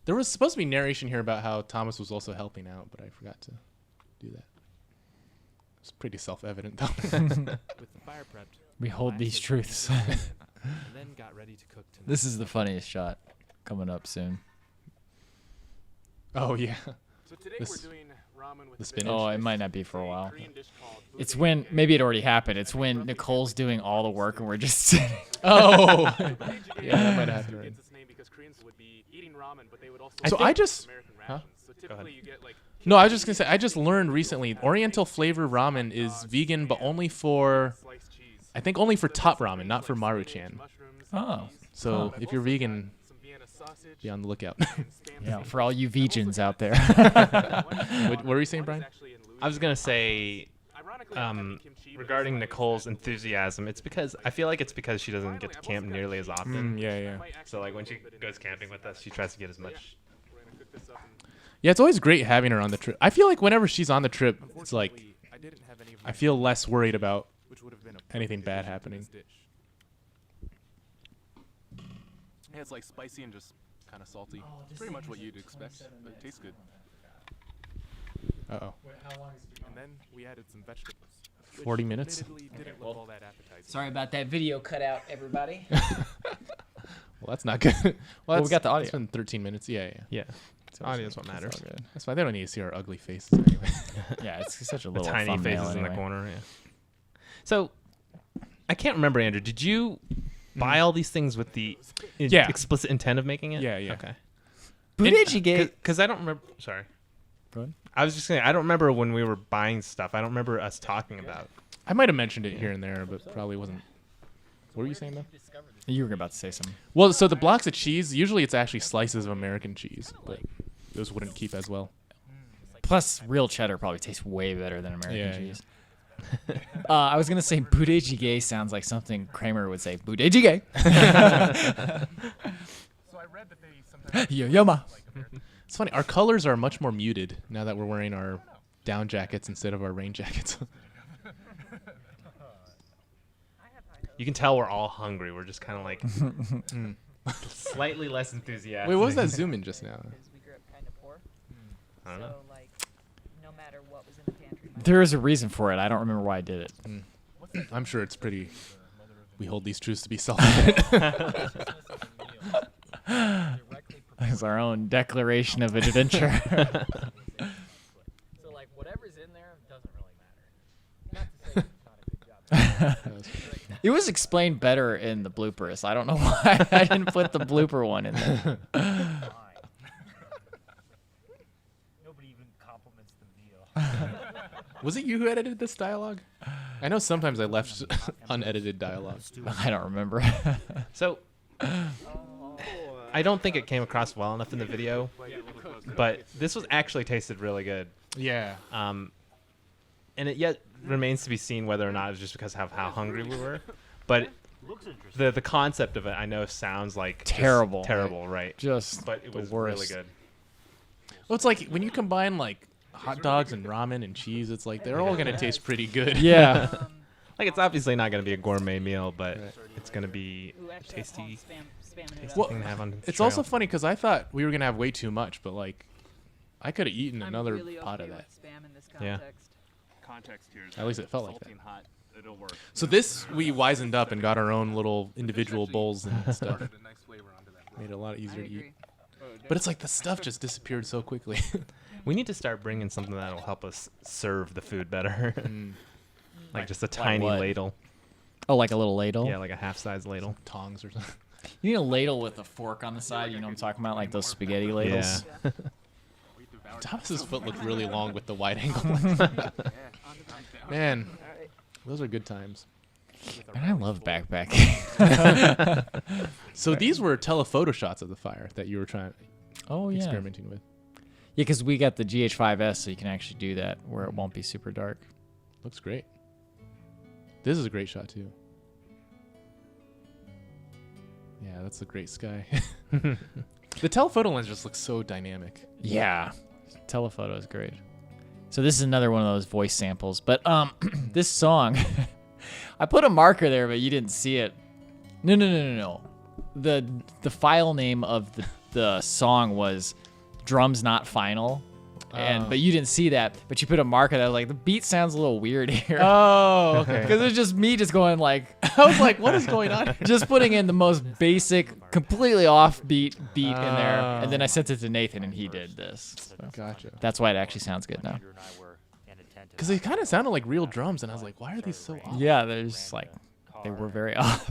there was supposed to be narration here about how Thomas was also helping out, but I forgot to do that. It's pretty self-evident, though. With the fire prepped, We hold these truths. and then got ready to cook tonight. This is the funniest shot coming up soon. Oh, yeah. So today This- we're doing ramen with the a spinach. bit of Oh, it might not be for a while. Korean dish called It's when, maybe it already happened. It's when Nicole's doing all the work and we're just sitting. Oh. Yeah, that might have happened. Gets its name because because Koreans would be eating ramen, but they would also So eat I just- American huh? rations. So typically you get like No, I was just gonna say I just learned recently Oriental flavor ramen is vegan, but only for I think only for Top Ramen, not for Maruchan. Oh. So if you're vegan, be on the lookout. Yeah, for all you vegans out there. What were you saying, Brian? I was gonna say, regarding Nicole's enthusiasm, it's because I feel like it's because she doesn't get to camp nearly as often. Yeah. So like when she goes camping with us, she tries to get as much. Yeah, it's always great having her on the trip. I feel like whenever she's on the trip, it's like I feel less worried about anything bad happening. Yeah, it's like spicy and just kind of salty. It's pretty much what you'd expect, but it tastes good. Uh-oh. And then we added some vegetables. 40 minutes? Admittedly didn't look all that appetizing. Sorry about that video cutout, everybody. Well, that's not good. Well, we that's- got the audio. It's been 13 minutes. Yeah. Yeah. So Audio is what matters. That's fine. They don't need to see our ugly faces anyway. Yeah, it's such a The little tiny thumbnail faces in the anyway. corner. Yeah. So, I can't remember, Andrew. Did you buy all these things with the Yeah. explicit intent of making it? Yeah. Okay. Budejigate. Because I don't remember. Sorry. Go ahead. I was just saying, I don't remember when we were buying stuff. I don't remember us talking about. I might have mentioned it here and there, but probably wasn't. What were you saying, though? You were about to say something. Well, so the blocks of cheese, usually it's actually slices of American cheese, but those wouldn't keep as well. Plus, real cheddar probably tastes way better than American Yeah, cheese. I was gonna say budejigate sounds like something Kramer would say. Budejigate. So I read that they sometimes Yoma. It's funny. Our colors are much more muted now that we're wearing our down jackets instead of our rain jackets. You can tell we're all hungry. We're just kind of like slightly less enthusiastic. Wait, what was that zoom in just now? We grew up kind of poor. I don't know. So, like, no matter what was in the pantry. There is a reason for it. I don't remember why I did it. I'm sure it's pretty. We hold these truths to be self-evident. It's our own declaration of adventure. So, like, whatever's in there doesn't really matter. Not to say it's not a good job. It was explained better in the bloopers. I don't know why I didn't put the blooper one in there. Nobody even compliments the meal. Was it you who edited this dialogue? I know sometimes I left unedited dialogue. I don't remember. So, I don't think it came across well enough in the video, but this was actually tasted really good. Yeah. And it yet remains to be seen whether or not it's just because of how hungry we were. But the concept of it, I know, sounds like just Terrible. terrible, right? Just but it the was really worst. good. Well, it's like when you combine like hot dogs and ramen and cheese, it's like they're all gonna taste pretty good. Yeah. Like it's obviously not going to be a gourmet meal, but it's going to be a tasty Well, thing to have on the it's trail. also funny because I thought we were gonna have way too much, but like I could have eaten another really pot okay of that. with spam in this Yeah. context. Context here is At least it felt like that. salty and hot. It'll work. So this we wisened up and got our own little individual bowls and stuff. Made it a lot easier to eat. But it's like the stuff just disappeared so quickly. We need to start bringing something that'll help us serve the food better. Like just a tiny what? ladle. Oh, like a little ladle? Yeah, like a half-size ladle. Tongs or something. You need a ladle with a fork on the side. You know what I'm talking about? Like those spaghetti ladles. Yeah. Thomas's foot looked really long with the wide angle. Man, those are good times. Man, I love backpacking. So these were telephoto shots of the fire that you were trying experimenting with. Yeah, because we got the GH5S, so you can actually do that where it won't be super dark. Looks great. This is a great shot too. Yeah, that's a great sky. The telephoto lens just looks so dynamic. Yeah, telephoto is great. So this is another one of those voice samples. But this song, I put a marker there, but you didn't see it. No. The file name of the song was Drums Not Final. But you didn't see that. But you put a marker that was like, the beat sounds a little weird here. Oh, okay. Because it's just me just going like, I was like, what is going on? Just putting in the most basic, completely offbeat beat in there. And then I sent it to Nathan and he did this. So Gotcha. that's why it actually sounds good now. Because they kind of sounded like real drums, and I was like, why are these so off? Yeah, they're just like, they were very off.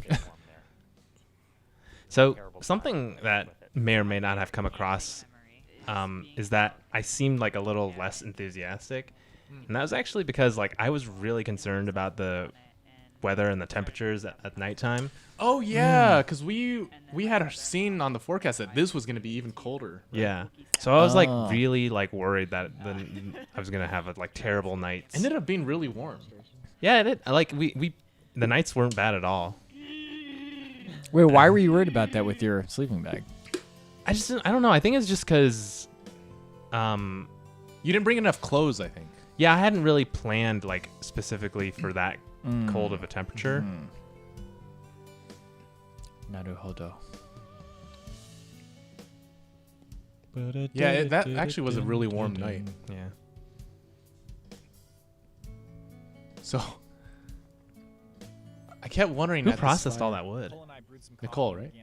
So something that may or may not have come across is that I seemed like a little less enthusiastic. And that was actually because like I was really concerned about the weather and the temperatures at nighttime. Oh yeah, because we had seen on the forecast that this was going to be even colder. Right? Yeah. So I was like really like worried that I was going to have like terrible nights. It ended up being really warm. Yeah, it did. Like we the nights weren't bad at all. Wait, why were you worried about that with your sleeping bag? I don't know. I think it's just because you didn't bring enough clothes, I think. Yeah, I hadn't really planned like specifically for that cold of a temperature. Naruhodo. Yeah, that actually was a really warm night. Yeah. So I kept wondering who processed all that wood. Nicole, right?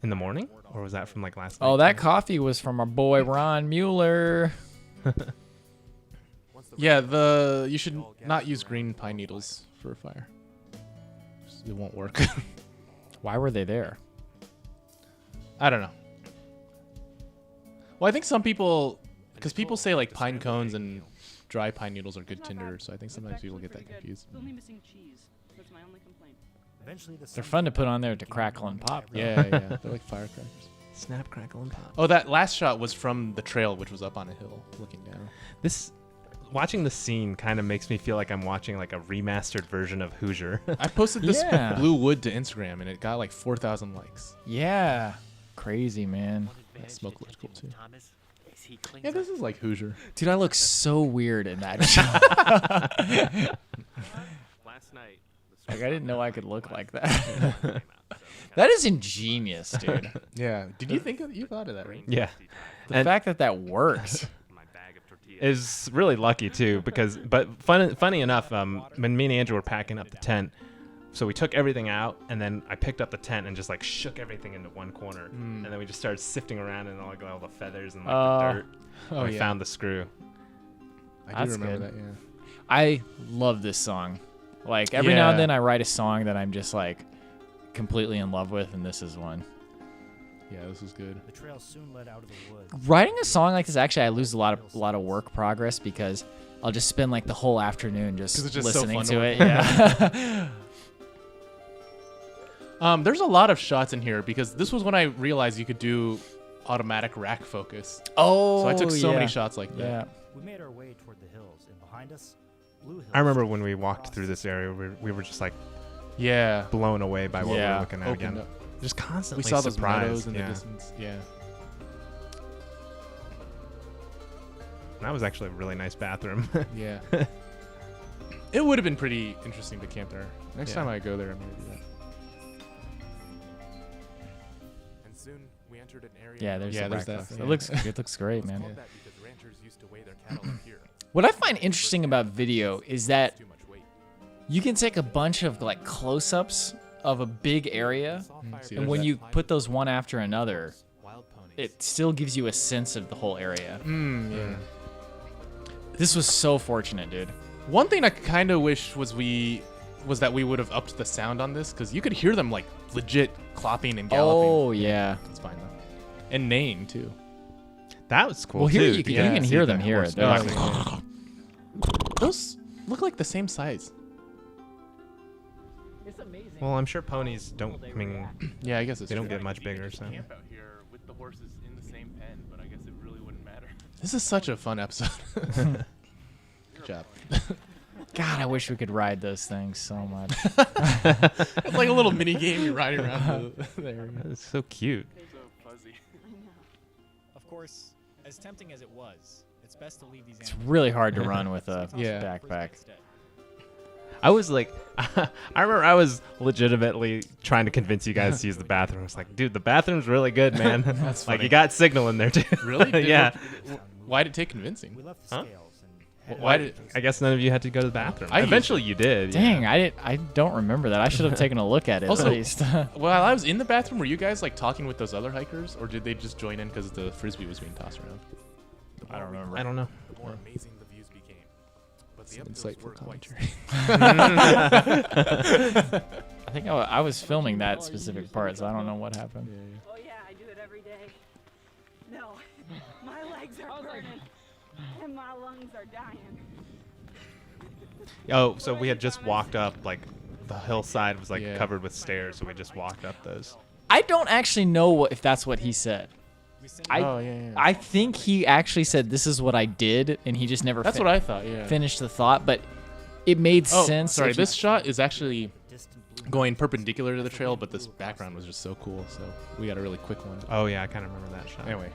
In the morning, or was that from like last night? Oh, that coffee was from our boy Ron Mueller. Yeah, you should not use green pine needles for a fire. It won't work. Why were they there? I don't know. Well, I think some people, because people say like pine cones and dry pine needles are good tinder, so I think sometimes people get that confused. Only missing cheese. That's my only complaint. Eventually, They're fun to put on there to crackle and pop. Though. Yeah, yeah, they're like firecrackers. Snap, crackle, and pop. Oh, that last shot was from the trail, which was up on a hill, looking down. Watching the scene kind of makes me feel like I'm watching like a remastered version of Hoosier. I posted this blue wood to Instagram, and it got like 4,000 likes. Yeah, crazy man. That smoke looks cool too. Yeah, this is like Hoosier. Dude, I look so weird in that shot. Last night. Like I didn't know I could look like that. That is ingenious, dude. Yeah. Did you you thought of that, right? Yeah. The fact that works. Is really lucky too, but funny enough, when me and Andrew were packing up the tent, so we took everything out and then I picked up the tent and just like shook everything into one corner, and then we just started sifting around in all the feathers and like the dirt. And we found the screw. I do remember that. Yeah. I love this song. Like every now and then I write a song that I'm just like completely in love with, and this is one. Yeah, this is good. The trail soon led out of the woods. Writing a song like this, actually, I lose a lot of work progress because I'll just spend like the whole afternoon just listening to it. Yeah. There's a lot of shots in here because this was when I realized you could do automatic rack focus. Oh, so I took so many shots like that. Yeah. We made our way toward the hills, and behind us, blue hills. I remember when we walked through this area, we were just like, blown away by what we were looking at again. Up. Just constantly we saw those surprised. meadows in the distance. Yeah. That was actually a really nice bathroom. Yeah. It would have been pretty interesting to camp there. Next time I go there, I'm gonna do that. And soon we entered an area. Yeah, there's that. It looks great, man. Called that because ranchers used to weigh their cattle up here. What I find interesting about video is that you can take a bunch of like close-ups of a big area, and when you put those one after another, it still gives you a sense of the whole area. Yeah. This was so fortunate, dude. One thing I kind of wish was that we would have upped the sound on this, because you could hear them like legit clopping and galloping. Oh yeah, it's fine though. And neighing too. That was cool. Well, here too, you can hear them here. They're like, those look like the same size. It's amazing. Well, I'm sure ponies don't. I mean, yeah, I guess they don't get much bigger. So. Camp out here with the horses in the same pen, but I guess it really wouldn't matter. This is such a fun episode. Good job. God, I wish we could ride those things so much. It's like a little mini game you're riding around the area. It's so cute. So fuzzy. Of course, as tempting as it was, it's best to leave these. It's really hard to run with a backpack. I was like, I remember I was legitimately trying to convince you guys to use the bathroom. I was like, dude, the bathroom's really good, man. That's like funny. you got signal in there too. Really? Yeah. Why did it take convincing? We left the Huh? scales and Why did? I guess none of you had to go to the bathroom. I used Eventually, you did. Dang, yeah. I don't remember that. I should have taken a look at it Also, at least. While I was in the bathroom, were you guys like talking with those other hikers, or did they just join in because the frisbee was being tossed around? I don't remember. I don't know. The more amazing the views became. But the Some uptills were insightful quite commentary. I think I was filming that specific part, so I don't know what happened. Oh yeah, I do it every day. No, my legs are burning and my lungs are dying. Oh, so we had just walked up, like, the hillside was, like, covered with stairs, so we just walked up those. I don't actually know if that's what he said. I think he actually said this is what I did, and he just never. That's what I thought. Yeah. Finished the thought, but it made sense. Sorry, this shot is actually going perpendicular to the trail, but this background was just so cool, so we got a really quick one. Oh yeah, I kind of remember that shot. Anyway,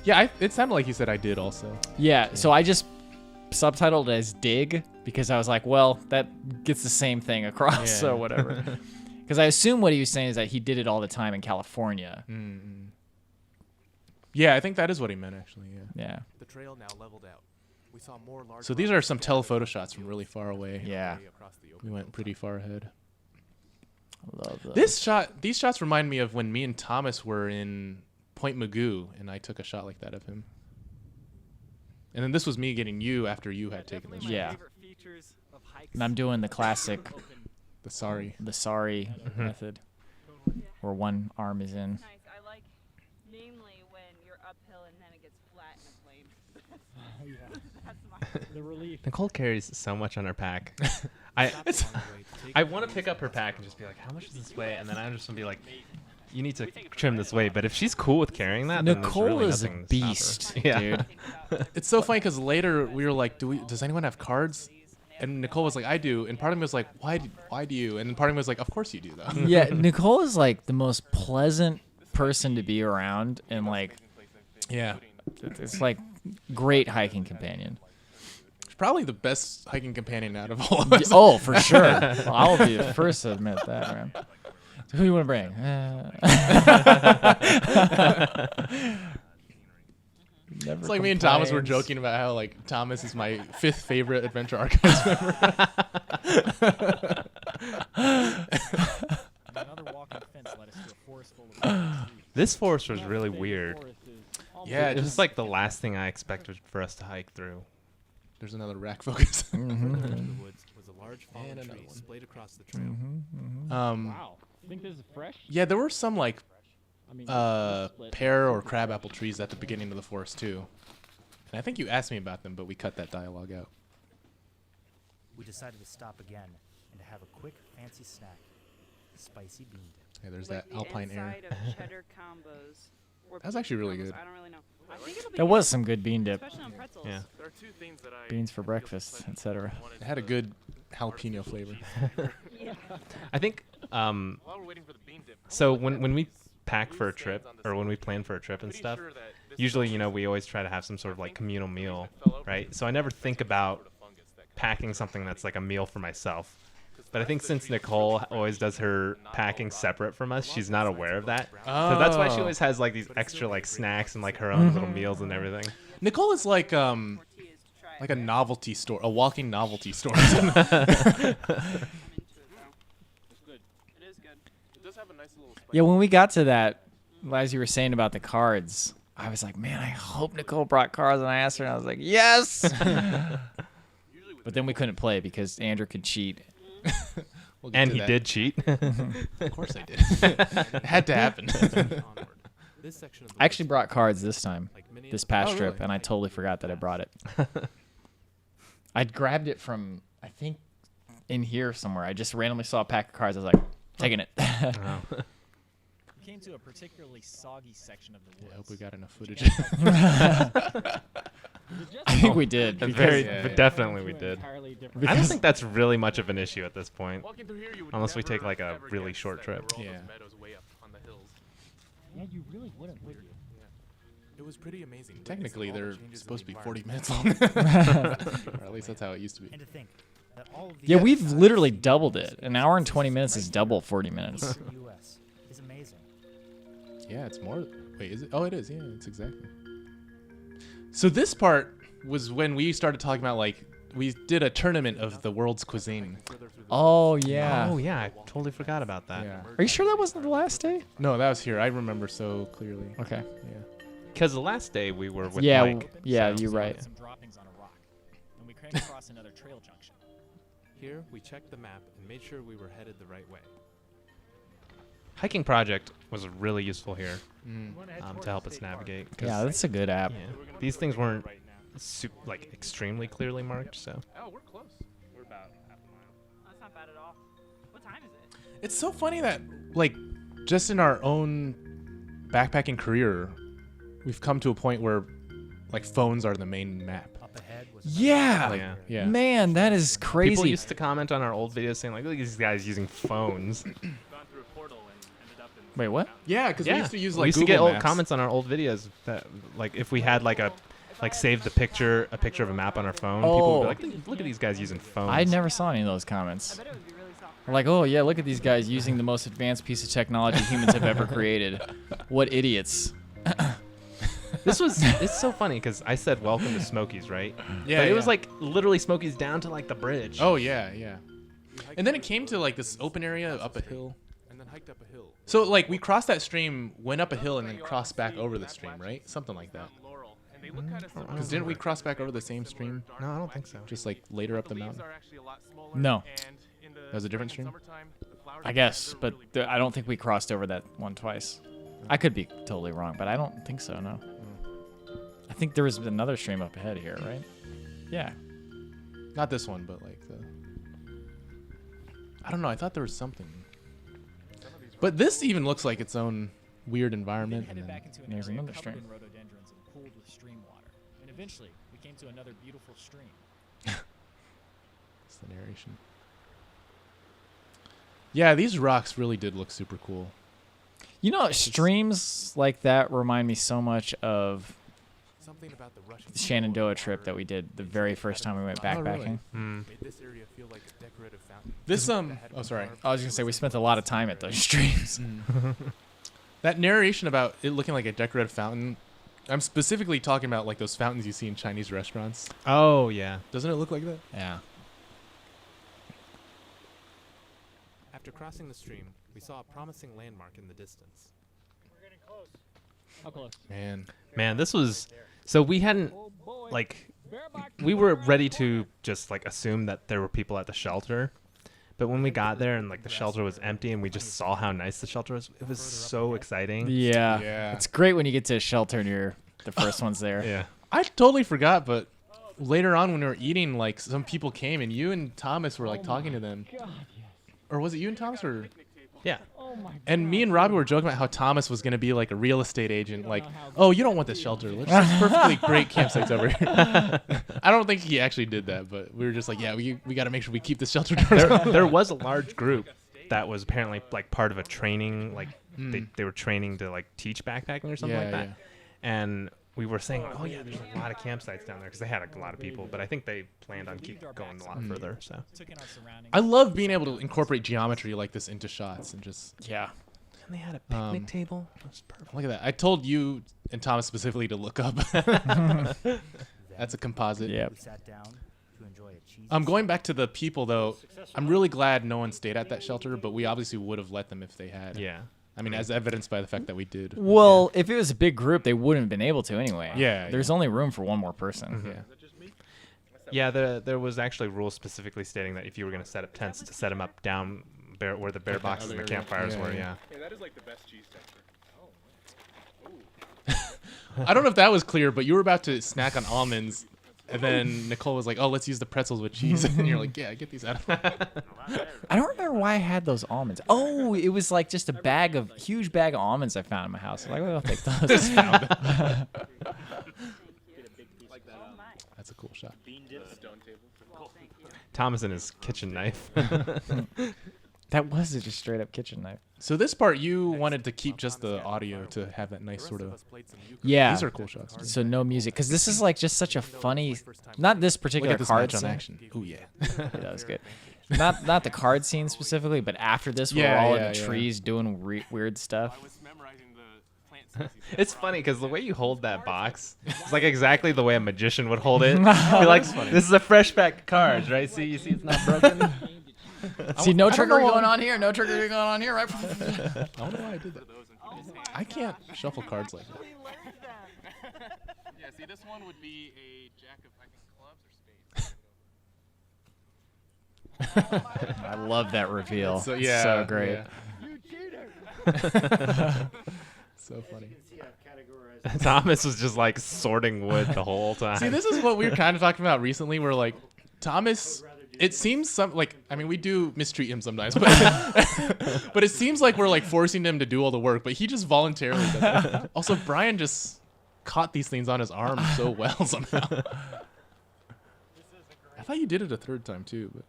yeah, it sounded like he said I did also. Yeah, so I just subtitled it as dig because I was like, well, that gets the same thing across, so whatever. Because I assume what he was saying is that he did it all the time in California. Mm-hmm. Yeah, I think that is what he meant, actually. Yeah. The trail now leveled out. We saw more large. So these are some telephoto shots from really far away. Yeah. We went pretty far ahead. I love those. These shots remind me of when me and Thomas were in Point Magoo, and I took a shot like that of him. And then this was me getting you after you had taken this shot. Yeah. And I'm doing the classic. The sorry method, where one arm is in. Nice. I like, namely when you're uphill and then it gets flat in a plane. That's my The relief. Nicole carries so much on her pack. I want to pick up her pack and just be like, how much does this weigh? And then I'm just going to be like, you need to trim this weight. But if she's cool with carrying that, then there's Nicole really is a nothing to stop beast, her. Yeah. dude. It's so funny because later we were like, does anyone have cards? And Nicole was like, I do. And part of me was like, why do you? And then part of me was like, of course you do, though. Yeah, Nicole is like the most pleasant person to be around, and like, yeah, it's like great hiking companion. She's probably the best hiking companion out of all of us. Oh, for sure. Well, I'll be the first to admit that, man. So who do you want to bring? It's like me and Thomas were joking about how like Thomas is my 5th favorite Adventure Archives member. This forest was really weird. Yeah, it was like the last thing I expected for us to hike through. There's another rack focus. The woods was a large fallen tree splayed across the trail. Wow. Think this is fresh? Yeah, there were some like pear or crabapple trees at the beginning of the forest too. And I think you asked me about them, but we cut that dialogue out. We decided to stop again and to have a quick, fancy snack. Spicy bean dip. Yeah, there's like that alpine air. inside of cheddar combos. Or That was actually really combos, good. I don't really know. I think it'll be There good, was some good bean dip. especially on pretzels. Yeah. There are 2 things that I Beans for breakfast, etc. It had a good jalapeno flavor. Yeah. I think While we're waiting for the bean dip, so when we pack for a trip or when we plan for a trip and stuff, usually, you know, we always try to have some sort of like communal meal, right? So I never think about packing something that's like a meal for myself. But I think since Nicole always does her packing separate from us, she's not aware of that. So that's why she always has like these extra like snacks and like her own little meals and everything. Nicole is like a novelty store, a walking novelty store. It is good. it does have a nice little spice. Yeah, when we got to that, as you were saying about the cards, I was like, man, I hope Nicole brought cards. And I asked her, and I was like, yes. But then we couldn't play because Andrew could cheat. We'll get And to he that. did cheat. Of course I did. It had to happen. This section of the I actually brought cards this time, this past Oh, trip, really? and I totally forgot that I brought it. I'd grabbed it from, I think, in here somewhere. I just randomly saw a pack of cards. I was like, taking it. We came to a particularly soggy section of the woods. I hope we got enough footage. I think we did. But definitely we did. Entirely different. I don't think that's really much of an issue at this point, Walking through here, you would unless we never, take like a ever really guess short that trip. there were all Yeah. those meadows way up on the hills. Yeah, you really wouldn't, would you? It was pretty amazing. Technically, witnessing all they're the changes in supposed to the be 40 environment. minutes long. Or at least that's how it used to be. And to think that all of Yeah, these we've literally doubled it. An hour and 20 minutes is double 40 minutes. US is amazing. Yeah, it's more. Wait, is it? Oh, it is. Yeah, it's exactly. So this part was when we started talking about like we did a tournament of the world's cuisine. Oh, yeah. Oh yeah, I totally forgot about that. Yeah. Are you sure that wasn't the last day? No, that was here. I remember so clearly. Okay. Yeah. Because the last day we were with Yeah, Mike. yeah, so- you're right. Some droppings on a rock, and we came across another trail junction. Here, we checked the map and made sure we were headed the right way. Hiking Project was really useful here to help us navigate. Yeah, that's a good app. Yeah, these things weren't like extremely clearly marked, so. Oh, we're close. We're about half a mile. That's not bad at all. What time is it? It's so funny that, like, just in our own backpacking career, we've come to a point where, like, phones are the main map. Yeah. Like, yeah. Man, that is crazy. People used to comment on our old videos saying, like, look at these guys using phones. Wait, what? Yeah, because we used to use, like, we used Google to get old Maps. comments on our old videos that, like, if we had, like, saved a picture of a map on our phone, people would be like, look at these guys using phones. I never saw any of those comments. Like, oh yeah, look at these guys using the most advanced piece of technology humans have ever created. What idiots. It's so funny because I said welcome to Smokies, right? Yeah, but it yeah. was like literally Smokies down to like the bridge. Oh yeah, yeah. And then it came to like this open area up a hill. And then hiked up a hill. So like we crossed that stream, went up a hill, and then crossed back over the stream, right? Something like that. Because didn't we cross back over the same stream? No, I don't think so. Just like later up the mountain. No. That was a different stream? I guess, but I don't think we crossed over that one twice. I could be totally wrong, but I don't think so, no. I think there was another stream up ahead here, right? Yeah. Not this one, but like the... I don't know, I thought there was something. But this even looks like its own weird environment. And then there's another stream. Rhododendrons and pooled with stream water. And eventually, we came to another beautiful stream. It's the narration. Yeah, these rocks really did look super cool. You know, streams like that remind me so much of the Shenandoah trip that we did the very first time we went backpacking. This oh sorry. I was gonna say we spent a lot of time at those streams. That narration about it looking like a decorative fountain. I'm specifically talking about like those fountains you see in Chinese restaurants. Oh yeah. Doesn't it look like that? Yeah. After crossing the stream, we saw a promising landmark in the distance. We're getting close. How close? Man, this was so we hadn't like we were ready to just like assume that there were people at the shelter. But when we got there and like the shelter was empty and we just saw how nice the shelter was, it was so exciting. Yeah. It's great when you get to a shelter and you're the first ones there. Yeah. I totally forgot, but later on when we were eating, like some people came and you and Thomas were like talking to them. Or was it you and Thomas or? Yeah. And me and Robby were joking about how Thomas was going to be like a real estate agent. Like, oh, you don't want this shelter. There's perfectly great campsites over here. I don't think he actually did that, but we were just like, yeah, we got to make sure we keep this shelter doors. There was a large group that was apparently like part of a training, like they were training to like teach backpacking or something like that. Yeah. And we were saying, oh yeah, there's a lot of campsites down there because they had a lot of people, but I think they planned on keep going a lot further. So I love being able to incorporate geometry like this into shots and just yeah. And they had a picnic table. That's perfect. Look at that. I told you and Thomas specifically to look up. That's a composite. Yeah. Going back to the people though, I'm really glad no one stayed at that shelter, but we obviously would have let them if they had. Yeah. I mean, as evidenced by the fact that we did. Well, if it was a big group, they wouldn't have been able to anyway. Yeah. There's only room for one more person. Yeah. Yeah, there was actually rules specifically stating that if you were going to set up tents, to set them up down where the bear boxes and the campfires were. Yeah. Hey, that is like the best cheese texture. I don't know if that was clear, but you were about to snack on almonds, and then Nicole was like, "Oh, let's use the pretzels with cheese," and you're like, "Yeah, get these out of here." I don't remember why I had those almonds. Oh, it was like just a huge bag of almonds I found in my house. Like, well, I'll take those. Just found them. That's a cool shot. Thomas and his kitchen knife. That was just straight up kitchen knife. So this part, you wanted to keep just the audio to have that nice sort of. Yeah. These are cool shots. So no music, because this is like just such a funny. Not this particular this card match on scene. action. Oh yeah. Yeah, that was good. Not the card scene specifically, but after this, we're all in the trees doing weird stuff. It's funny because the way you hold that box, it's like exactly the way a magician would hold it. Be like, this is a fresh pack of cards, right? See, you see, it's not broken. See, no trickery going on here. No trickery going on here, right? I don't know why I did that. I can't shuffle cards like that. Yeah, see, this one would be a jack of, I think, clubs or spades. I love that reveal. So, yeah, so great. Yeah. You cheater! So funny. Thomas was just like sorting wood the whole time. See, this is what we were kind of talking about recently. We're like, Thomas. It seems we do mistreat him sometimes, but but it seems like we're like forcing him to do all the work, but he just voluntarily does it. Also, Bryan just caught these things on his arm so well somehow. I thought you did it a third time too, but.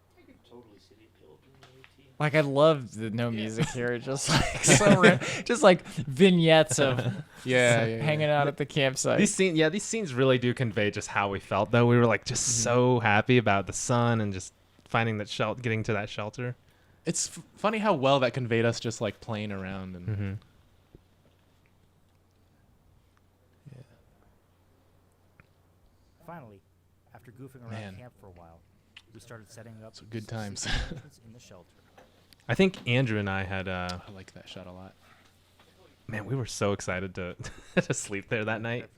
Like, I love the no music here. Just like just like vignettes of hanging out at the campsite. These scenes really do convey just how we felt, though. We were like just so happy about the sun and just finding that getting to that shelter. It's funny how well that conveyed us just like playing around and. Finally, after goofing around camp for a while, we started setting up some good times in the shelter. I think Andrew and I had. I like that shot a lot. Man, we were so excited to to sleep there that night.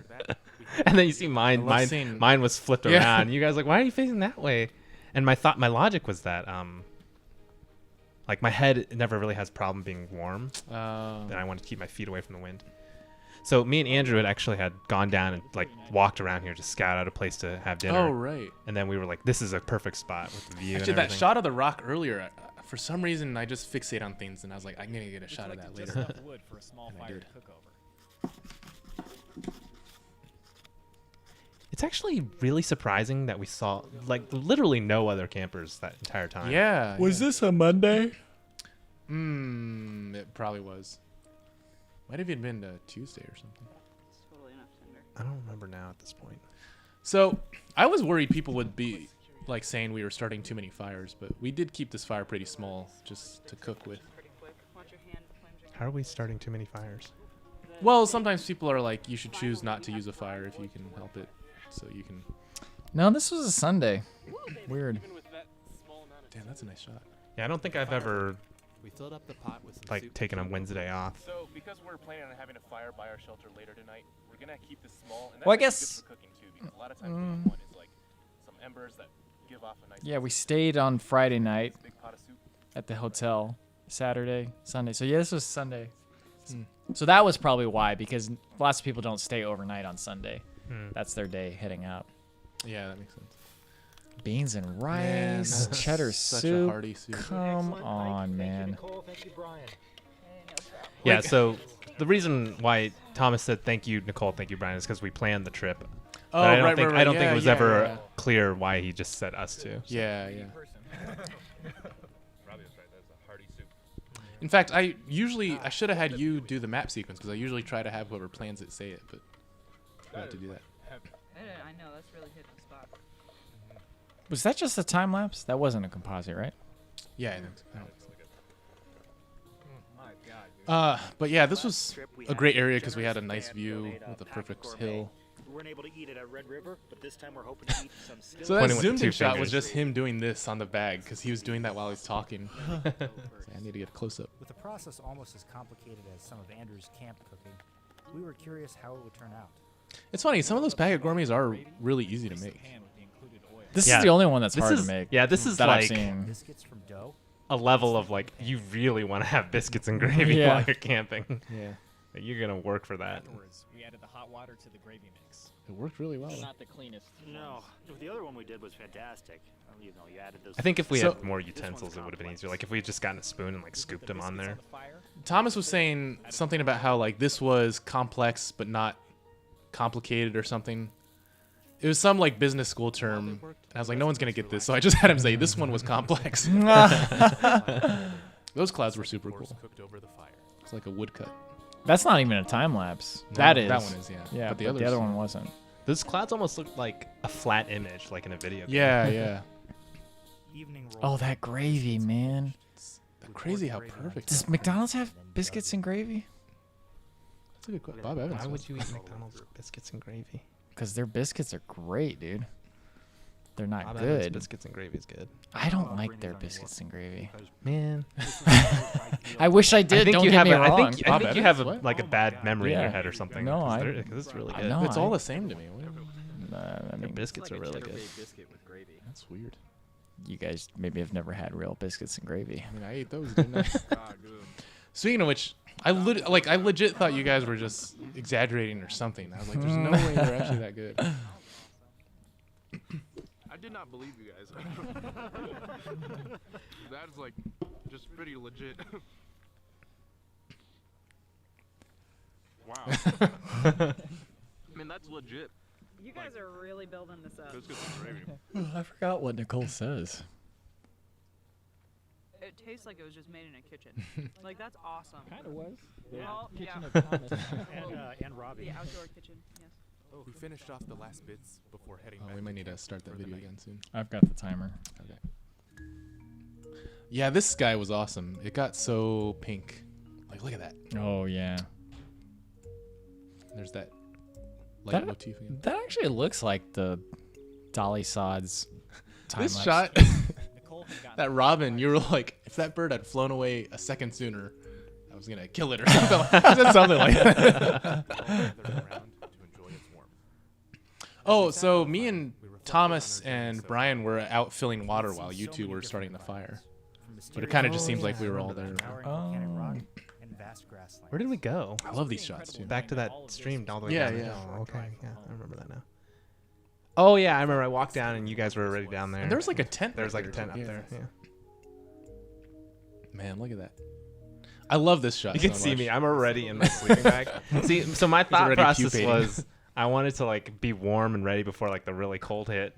And then you see mine was flipped around. You guys like, why are you facing that way? And my logic was that like my head never really has problem being warm. And I wanted to keep my feet away from the wind. So me and Andrew had gone down and like walked around here to scout out a place to have dinner. Oh, right. And then we were like, this is a perfect spot with the view. Actually, and that everything. shot of the rock earlier, for some reason, I just fixate on things, and I was like, I'm gonna get a shot of that later. Wood for a small And I fire did. to cook over. It's actually really surprising that we saw like literally no other campers that entire time. Yeah. Was this a Monday? It probably was. Might have even been a Tuesday or something. I don't remember now at this point. So I was worried people would be like saying we were starting too many fires, but we did keep this fire pretty small just to cook with. How are we starting too many fires? Well, sometimes people are like, you should choose not to use a fire if you can help it, so you can. No, this was a Sunday. Weird. Damn, that's a nice shot. Yeah, I don't think I've ever We filled up the pot with some like soup. taken a Wednesday off. So, because we're planning on having a fire by our shelter later tonight, we're gonna keep this small. And that's Well, I actually guess- good for cooking too, because a lot of times what you want is like some embers that give off a nice. Yeah, we stayed on Friday night big pot of soup. at the hotel. Saturday, Sunday. So yeah, this was Sunday. So that was probably why, because lots of people don't stay overnight on Sunday. That's their day heading out. Yeah, that makes sense. Beans and rice, Man, that's cheddar such a soup. hearty soup. Come on, man. Thank you, Bryan. Yeah, so the reason why Thomas said thank you, Nicole, thank you, Bryan, is because we planned the trip. Oh, But I don't right, think right, I don't right. think Yeah, it was yeah, ever yeah. clear why he just said us two. Yeah, yeah. Robbie was right. That's a hearty soup. In fact, I should have had you do the map sequence, because I usually try to have whoever plans it say it, but I had to do that. I know, that's really hitting the spot. Was that just a time lapse? That wasn't a composite, right? Yeah, I think so. My God. But yeah, this was a great area because we had a nice view with a perfect hill. We weren't able to eat it at Red River, but this time we're hoping to eat some still. So that Pointing with the zoomed in two shot was fingers. just him doing this on the bag because he was doing that while he's talking. So I need to get a close up. With the process almost as complicated as some of Andrew's camp cooking, we were curious how it would turn out. It's funny, some of those packet gourmets are really easy to make. This Yeah, is the only one that's this hard is- to make. yeah, this is that I've like- seen. Biscuits from dough. A level of like you really want to have biscuits and gravy Yeah. while you're camping. Yeah. Like, you're gonna work for that. Afterwards, we added the hot water to the gravy mix. It worked really well. Not the cleanest. No, the other one we did was fantastic. You know, you added those. I think if we So- had more utensils, it would have been easier. Like if we had just gotten a spoon and like scooped them on there. Thomas was saying something about how like this was complex but not complicated or something. It was some like business school term. And I was like, no one's gonna get this, so I just had him say this one was complex. Those clouds were super cool. Cooked over the fire. It's like a woodcut. That's not even a time lapse. No, That is. that one is, yeah. Yeah, But but the the, others- other one wasn't. Those clouds almost looked like a flat image, like in a video game. Yeah, yeah. Evening roll. Oh, that gravy, man. Crazy how perfect. Does McDonald's have biscuits and gravy? That's a good question. Bob Evans. Why would does. you eat McDonald's with biscuits and gravy? Because their biscuits are great, dude. They're not Bob Evans good. biscuits and gravy is good. I don't like their biscuits and gravy. Man. I wish I did. Don't get me wrong. I think Bob you Evans? have a, What? like a bad memory in Yeah. your head or something. No, because it's really good. know. It's all the same to me. I Their mean, biscuits are really good. Biscuit with gravy. That's weird. you guys maybe have never had real biscuits and gravy. I mean, I ate those, didn't I? Speaking of which, I legit thought you guys were just exaggerating or something. I was like, there's no way they're actually that good. I did not believe you guys. That's like just pretty legit. Wow. I mean, that's legit. You guys are really building this up. Let's get some gravy. I forgot what Nicole says. It tastes like it was just made in a kitchen. Like, that's awesome. Kind of was. The Well, kitchen yeah. of Thomas. And Robby. The outdoor kitchen, yes. We finished off the last bits before heading back. We might need to camp start that for the video night. again soon. I've got the timer. Okay. Yeah, this guy was awesome. It got so pink. Like, look at that. Oh yeah. There's that light That, motif again. that actually looks like the Dolly Sods time This lapse. shot, that robin, you were like, if that bird had flown away a second sooner, I was gonna kill it or something. I said something like that. Oh, so me and Thomas and Bryan were out filling water while you two were starting the fire. But it kind of just seems like we were all there. Where did we go? I love these shots too. Back to that stream all the way Yeah, down. yeah. Oh, okay. Yeah, I remember that now. Oh yeah, I remember. I walked down and you guys were already down there. And there was like a tent. There was like a right tent up yeah. there. Yeah. Man, look at that. I love this shot. You can so see much. me. I'm already in my sleeping bag. See, so my He's thought already process pupating. was I wanted to like be warm and ready before like the really cold hit.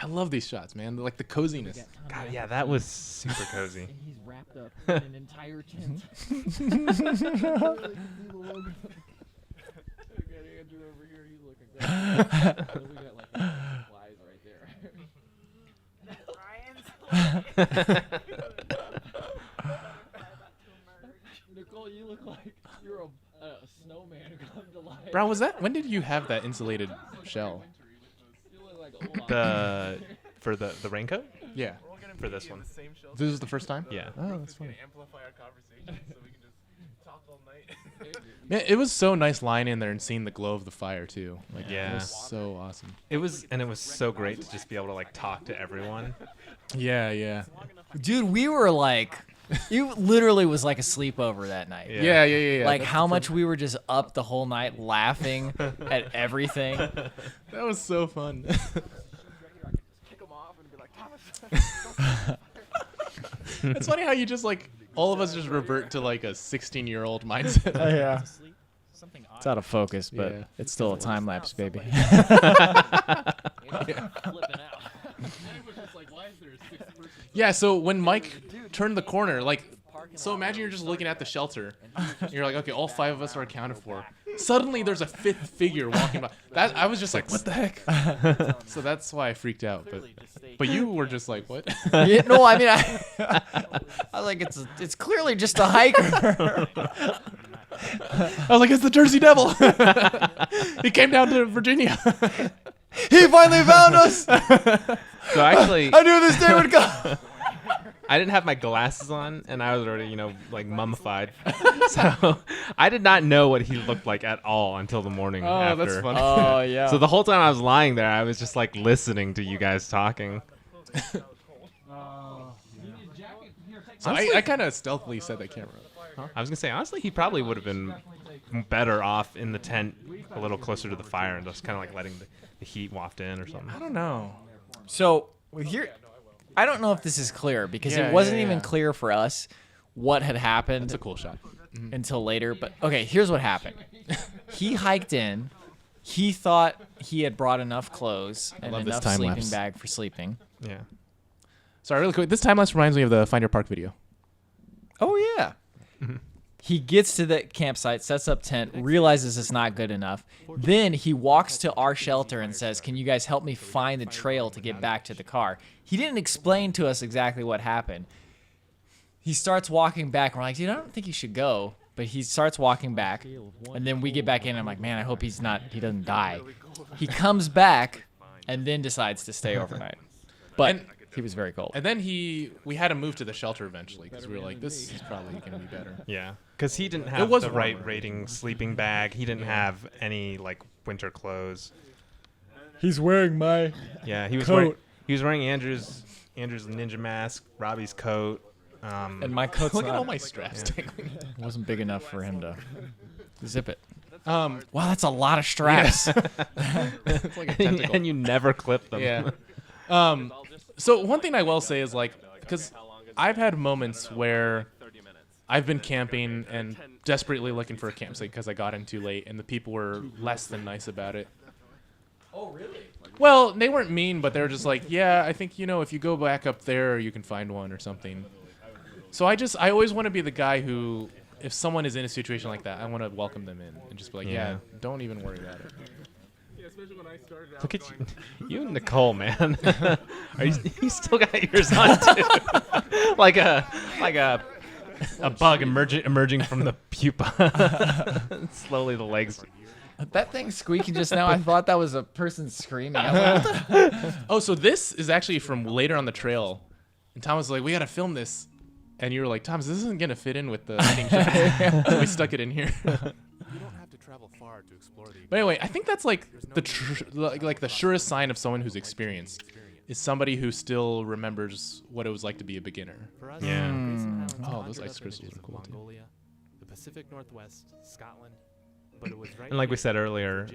I love these shots, man. Like the coziness. God, yeah, that was super cozy. And he's wrapped up in an entire tent. Andrew over here, he's looking good. Then we got like flies right there. Nicole, you look like you're a snowman come to life. Bro, when did you have that insulated shell? For the raincoat? Yeah. For this one. This was the first time? Yeah. Oh, that's funny. Amplify our conversation so we can just talk all night. Man, it was so nice lying in there and seeing the glow of the fire too. Like, Yeah. it was so awesome. It was so great to just be able to like talk to everyone. Yeah, yeah. Dude, we were like, it literally was like a sleepover that night. Yeah, yeah. Like That's how the much we were just up the whole night laughing at everything. That was so fun. It's funny how you just like all of us just revert to like a 16-year-old mindset. Yeah. It's out of focus, but Yeah. it's still a time lapse, baby. Yeah, so when Mike turned the corner, like, so imagine you're just looking at the shelter. And you're like, okay, all 5 of us are accounted for. Suddenly, there's a 5th figure walking by. That I was just like, what the heck? So that's why I freaked out. But you were just like, what? Yeah, no, I mean, I was like, it's clearly just a hiker. I was like, it's the Jersey Devil. He came down to Virginia. He finally found us. So actually, I knew this day would come. I didn't have my glasses on, and I was already, like mummified. So I did not know what he looked like at all until the morning after. That's funny. Oh, yeah. So the whole time I was lying there, I was just like listening to you guys talking. So I kind of stealthily set that camera up. I was gonna say honestly, he probably would have been better off in the tent, a little closer to the fire, and just kind of like letting the heat waft in or something. I don't know. So here, I don't know if this is clear because Yeah, it wasn't yeah, even yeah. clear for us what had happened. That's a cool shot. Until later, but okay, here's what happened. He hiked in. He thought he had brought enough clothes and love this enough time sleeping lapse. bag for sleeping. Yeah. Sorry, really quick. This time lapse reminds me of the Find Your Park video. Oh yeah. He gets to the campsite, sets up tent, realizes it's not good enough. Then he walks to our shelter and says, "Can you guys help me find the trail to get back to the car?" He didn't explain to us exactly what happened. He starts walking back. We're like, "Dude, I don't think you should go." But he starts walking back, and then we get back in. And I'm like, "Man, I hope he doesn't die." He comes back, and then decides to stay overnight. But he was very cold. And then we had to move to the shelter eventually because we were like, this is probably going to be better. Yeah, because he didn't have It was the right warmer. rating sleeping bag. He didn't have any like winter clothes. He's wearing my Yeah, he was coat. wearing Andrew's ninja mask, Robbie's coat. And my coat's Look at not- all my straps dangling. It wasn't big enough for him to zip it. Wow, that's a lot of straps. It's like a tentacle. And you never clip them. Yeah. So one thing I will say is like, because I've had moments where I've been camping and desperately looking for a campsite because I got in too late and the people were less than nice about it. Oh, really? Well, they weren't mean, but they were just like, yeah, I think, if you go back up there, you can find one or something. So I always want to be the guy who, if someone is in a situation like that, I want to welcome them in and just be like, yeah, don't even worry about it. Yeah, especially when I started out. Look at you. You and Nicole, man. You still got yours on, too. like a bug emerging from the pupa. Slowly the legs. That thing squeaking just now, I thought that was a person screaming. I was like, what the? Oh, so this is actually from later on the trail. And Thomas was like, we got to film this. And you were like, Thomas, this isn't going to fit in with the wedding shot. So we stuck it in here. You don't have to travel far to explore the. But anyway, I think that's like the surest sign of someone who's experienced is somebody who still remembers what it was like to be a beginner. Yeah. Oh, those ice crystals are cool too. Mongolia, the Pacific Northwest, Scotland. But it was right And like we said earlier,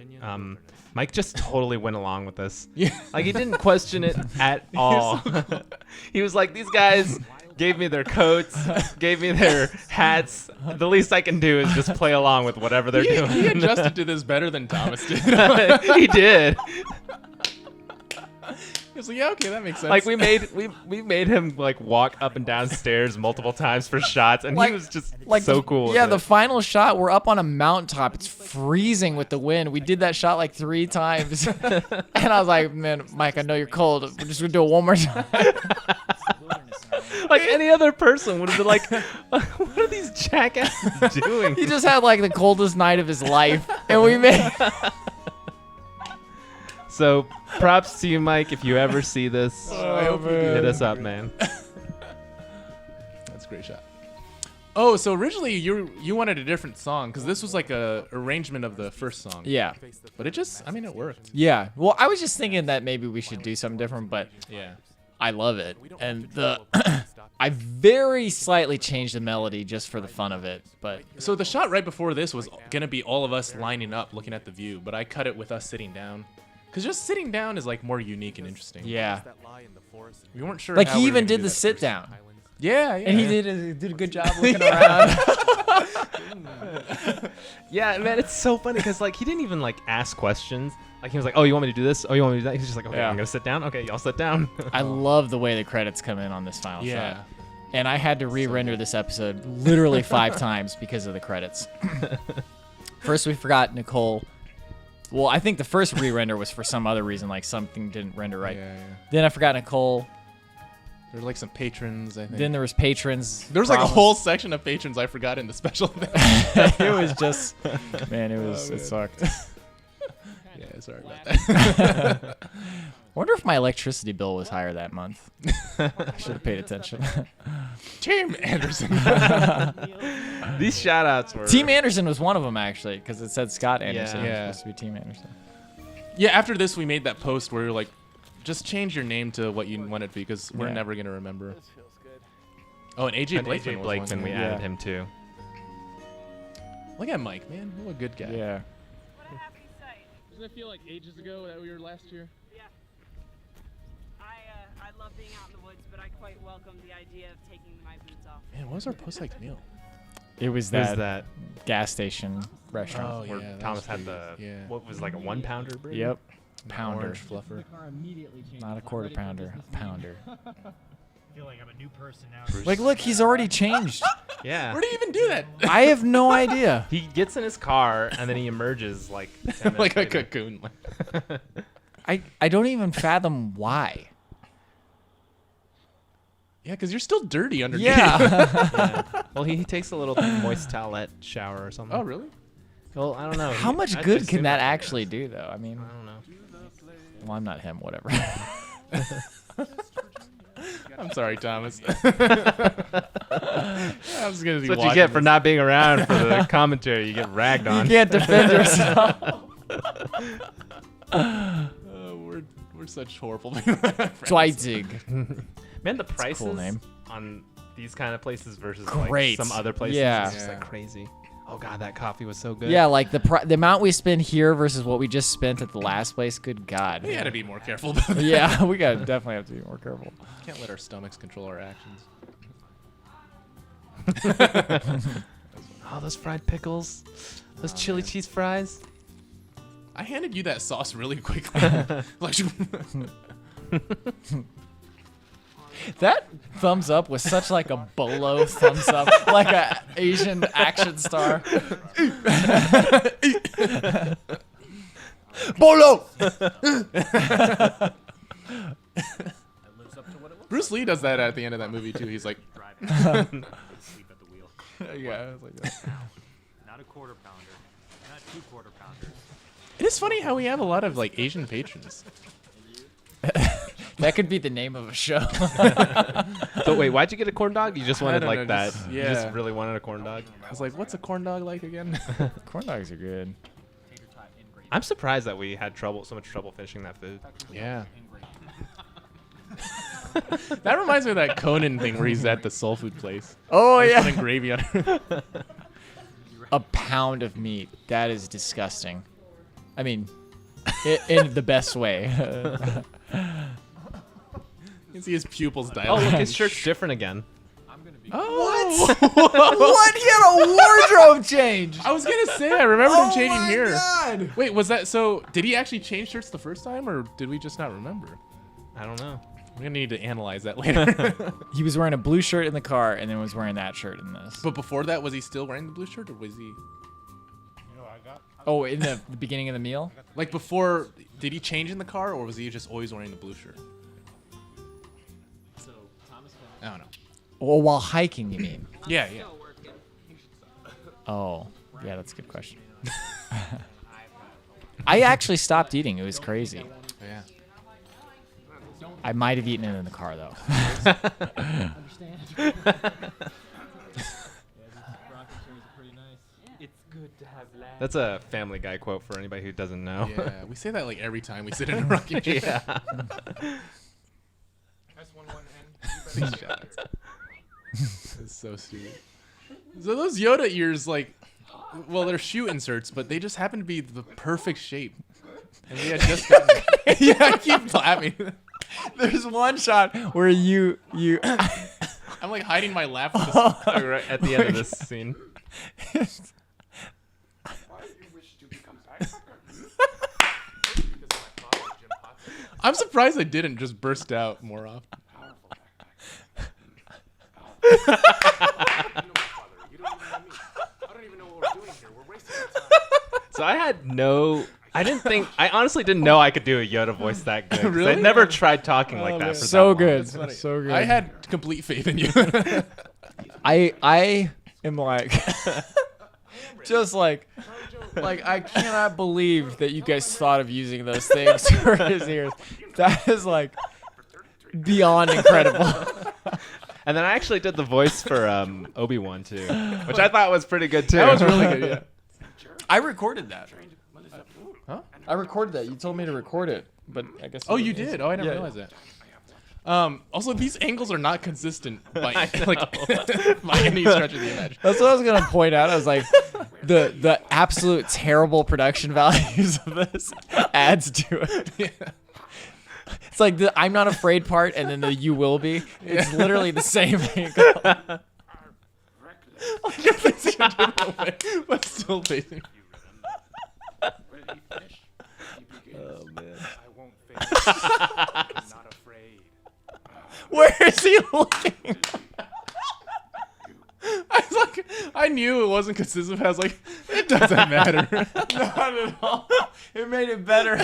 Mike just totally went along with this. Yeah. Like he didn't question it at all. He was like, these guys gave me their coats, gave me their hats. The least I can do is just play along with whatever they're doing. He adjusted to this better than Thomas did. He did. He was like, yeah, okay, that makes sense. Like we made him like walk up and down stairs multiple times for shots, and he was just so cool. Yeah, with the it. final shot, we're up on a mountaintop. It's freezing with the wind. We did that shot like 3 times. And I was like, man, Mike, I know you're cold. We're just going to do it one more time. Like any other person would have been like, what are these jackasses doing? He just had like the coldest night of his life. And we made... So, props to you, Mike. If you ever see this, I hope you do. hit us up, man. That's a great shot. Oh, so originally you wanted a different song because this was like a arrangement of the first song. Yeah. But it worked. Yeah. Well, I was just thinking that maybe we should do something different, but yeah, I love it. And I very slightly changed the melody just for the fun of it. But so the shot right before this was gonna be all of us lining up looking at the view, but I cut it with us sitting down. Because just sitting down is like more unique and interesting. Yeah. We weren't sure. Like how he we were even gonna did do the that sit first. down. Yeah. And he did a good job looking around. Yeah, man, it's so funny because like he didn't even like ask questions. Like he was like, "Oh, you want me to do this? Oh, you want me to do that?" He's just like, "Okay, Yeah. I'm gonna sit down. Okay, y'all sit down." I love the way the credits come in on this final Yeah. shot. And I had to re-render this episode literally 5 times because of the credits. First, we forgot Nicole. Well, I think the first re-render was for some other reason, like something didn't render right. Yeah. Then I forgot Nicole. There were like some patrons, I think. Then there was patrons. There was like a problems. whole section of patrons I forgot in the special thing. It was just, man, it sucked. Yeah, sorry about that. Wonder if my electricity bill was higher that month. I should have paid attention. Team Anderson. These shout-outs were... Team Anderson was one of them, actually, because it said Scott Anderson. Yeah. It was supposed to be Team Anderson. Yeah, after this, we made that post where we were like, just change your name to what you want it to be because we're Yeah. never going to remember. Oh, and AJ Blakeman was one. we added him too. Look at Mike, man. What a good guy. Yeah. Doesn't it feel like ages ago that we were last year? Yeah. I love being out in the woods, but I quite welcome the idea of taking my boots off. Man, what was our post-hike meal? It was that gas station restaurant. Oh, where yeah, that Thomas was had pretty the good. what was like a 1-pounder burger. Yep. An Pounder. orange fluffer. Not a quarter pounder. A pounder. I feel like I'm a new person now. Like, look, he's already changed. Yeah. Where do you even do that? I have no idea. He gets in his car and then he emerges like 10 minutes like a later. cocoon. I don't even fathom why. Yeah, because you're still dirty underneath. Yeah. Yeah. Well, he takes a little moist towelette shower or something. Oh, really? Well, I don't know. How much I'd good just can assume that it- actually do, though? I mean, I don't know. well, I'm not him, whatever. I'm sorry, Thomas. I was gonna be That's what you get for not being around for the commentary. You get ragged on. You can't defend yourself. We're such horrible. Dwightzig. Man, the That's a prices cool name. on these kind of places versus Great. like some other places. Yeah. It's just like crazy. Oh god, that coffee was so good. Yeah, like the amount we spend here versus what we just spent at the last place. Good God. We gotta be more careful about that. Yeah, we gotta definitely have to be more careful. Can't let our stomachs control our actions. Oh, those fried pickles, those chili cheese fries. I handed you that sauce really quickly. Like, that thumbs up was such like a bolo thumbs up, like a Asian action star. Bolo. Bruce Lee does that at the end of that movie too. He's like, sleep at the wheel. yeah, it's like that. Not a quarter pounder. Not 2 quarter pounders. It is funny how we have a lot of like Asian patrons. That could be the name of a show. So wait, why'd you get a corn dog? You just wanted don't like know, that. just- You yeah. just really wanted a corn dog. I was like, what's a corn dog like again? Corn dogs are good. I'm surprised that we had so much trouble finishing that food. Yeah. That reminds me of that Conan thing where he's at the soul food place. Oh, He's yeah. putting gravy on it. A pound of meat. That is disgusting. I mean, in the best way. You can see his pupils Oh, dilate. look, his shirt's different again. Oh. What? He had a wardrobe change. I was gonna say, I remembered him changing my here. God. Wait, was that so? Did he actually change shirts the first time, or did we just not remember? I don't know. We're gonna need to analyze that later. He was wearing a blue shirt in the car, and then was wearing that shirt in this. But before that, was he still wearing the blue shirt, or was he? Oh, in the beginning of the meal? Like before, did he change in the car, or was he just always wearing the blue shirt? I don't know. Well, while hiking, you mean? Yeah, yeah. Oh, yeah, that's a good question. I actually stopped eating. It was crazy. Yeah. I might have eaten it in the car, though. It's good to have laughs. That's a Family Guy quote for anybody who doesn't know. Yeah, we say that like every time we sit in a rocking chair. Yeah. Press 1 and it's so stupid. So those Yoda ears, like, well, they're shoe inserts, but they just happen to be the perfect shape. And we had just gotten yeah, I keep laughing. There's one shot where you I'm like hiding my laugh with this. Right at the end of this scene. I'm surprised I didn't just burst out more often. So I honestly didn't know I could do a Yoda voice that good. 'Cause Really? I'd never tried talking like that man. for so that long. good, so good. I had complete faith in you. I am like, just like I cannot believe that you guys thought of using those things for his ears. That is like beyond incredible. And then I actually did the voice for Obi-Wan too, which I thought was pretty good too. That was really good, yeah. I recorded that. Huh? I recorded that. You told me to record it, but I guess. Oh, you did? Oh, I didn't realize that. Also, these angles are not consistent by like by any stretch of the imagination. That's what I was gonna point out. I was like, the absolute terrible production values of this adds to it. Yeah. It's like the "I'm not afraid" part, and then the "you will be." It's literally the same angle. But still facing. Oh man. I won't finish. I'm not afraid. Where is he looking? I knew it wasn't consistent. I was like, it doesn't matter. Not at all. It made it better.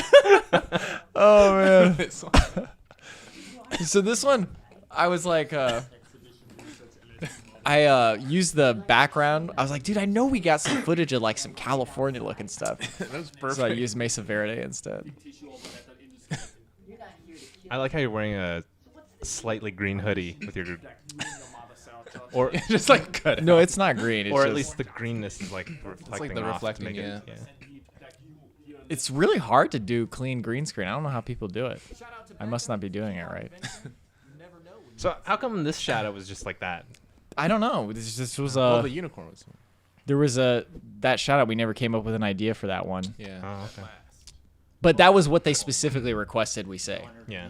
Oh man. So this one, I was like, I used the background. I was like, dude, I know we got some footage of like some California looking stuff. That was perfect. So I used Mesa Verde instead. I like how you're wearing a slightly green hoodie with your, or just like cut it No, out. it's not green. It's or at just- least the greenness is like reflecting the off reflecting, to make yeah. it. It's really hard to do clean green screen. I don't know how people do it. I must not be doing it right. So how come this shadow was just like that? I don't know. This was Well, the unicorn was. There was that shout out. We never came up with an idea for that one. Yeah. Oh, okay. But that was what they specifically requested we say. Yeah.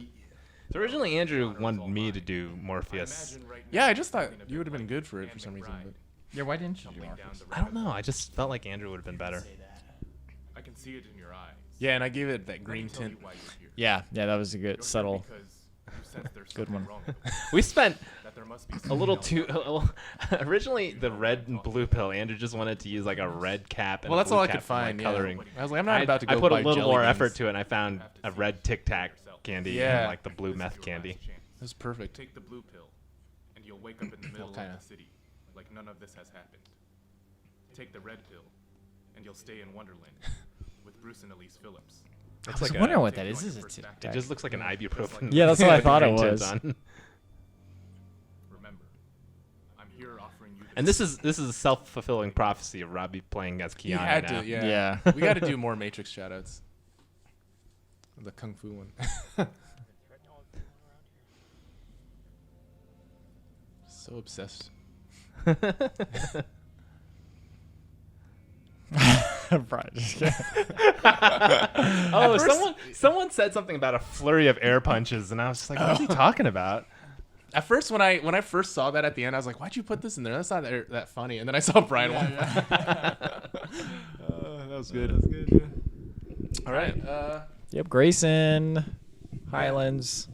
So originally Andrew wanted me to do Morpheus. Yeah, I just thought you would have been good for it for some reason. But Yeah, why didn't you do Morpheus? I don't know. I just felt like Andrew would have been better. I can see it in your eyes. yeah, and I gave it that green tint. Yeah, that was a good subtle. Good one. We spent That there must be a little too. Originally, the red and blue pill. Andrew just wanted to use like a red cap. And Well, a that's blue all I cap could for my find. Yeah. Coloring. I was like, I'm not about to go I put buy a little jelly more beans. effort to it, and I found a red Tic Tac candy. Yeah. And like the blue meth candy. That's perfect. Take the blue pill, and you'll wake up in the middle of the city, like none of this has happened. Take the red pill, and you'll stay in Wonderland with Bruce and Elise Phillips. I was wondering what that is. Is it Tic It Tac? just looks like an ibuprofen. Yeah, that's what I with the thought it green tint was. on. Remember, I'm here offering you. And this is a self-fulfilling prophecy of Robby playing as Keanu You had now. to, yeah. Yeah. We got to do more Matrix shoutouts. The Kung Fu one. So obsessed. Brian, just kidding. Oh, someone said something about a flurry of air punches, and I was just like, "What's he talking about?" At first, when I first saw that at the end, I was like, "Why'd you put this in there? That's not that funny." And then I saw Bryan Lin. That was good. That was good. All right. Yep, Grayson, Highlands.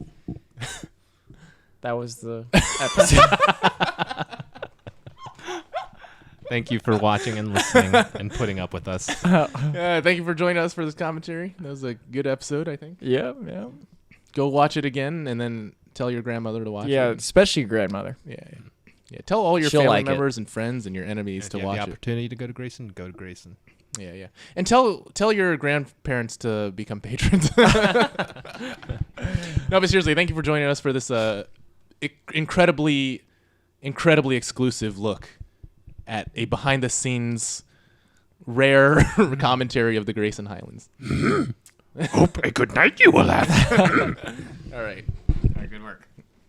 That was the episode. Thank you for watching and listening and putting up with us. Thank you for joining us for this commentary. That was a good episode, I think. Yeah. Go watch it again, and then tell your grandmother to watch it. Yeah, especially your grandmother. Yeah. Tell all your She'll family like it. members and friends and your enemies If to you have watch the it. opportunity to go to Grayson, go to Grayson. Yeah. And tell your grandparents to become patrons. No, but seriously, thank you for joining us for this incredibly exclusive look at a behind-the-scenes rare commentary of the Grayson Highlands. Hope a good night you will have. All right. All right, good work.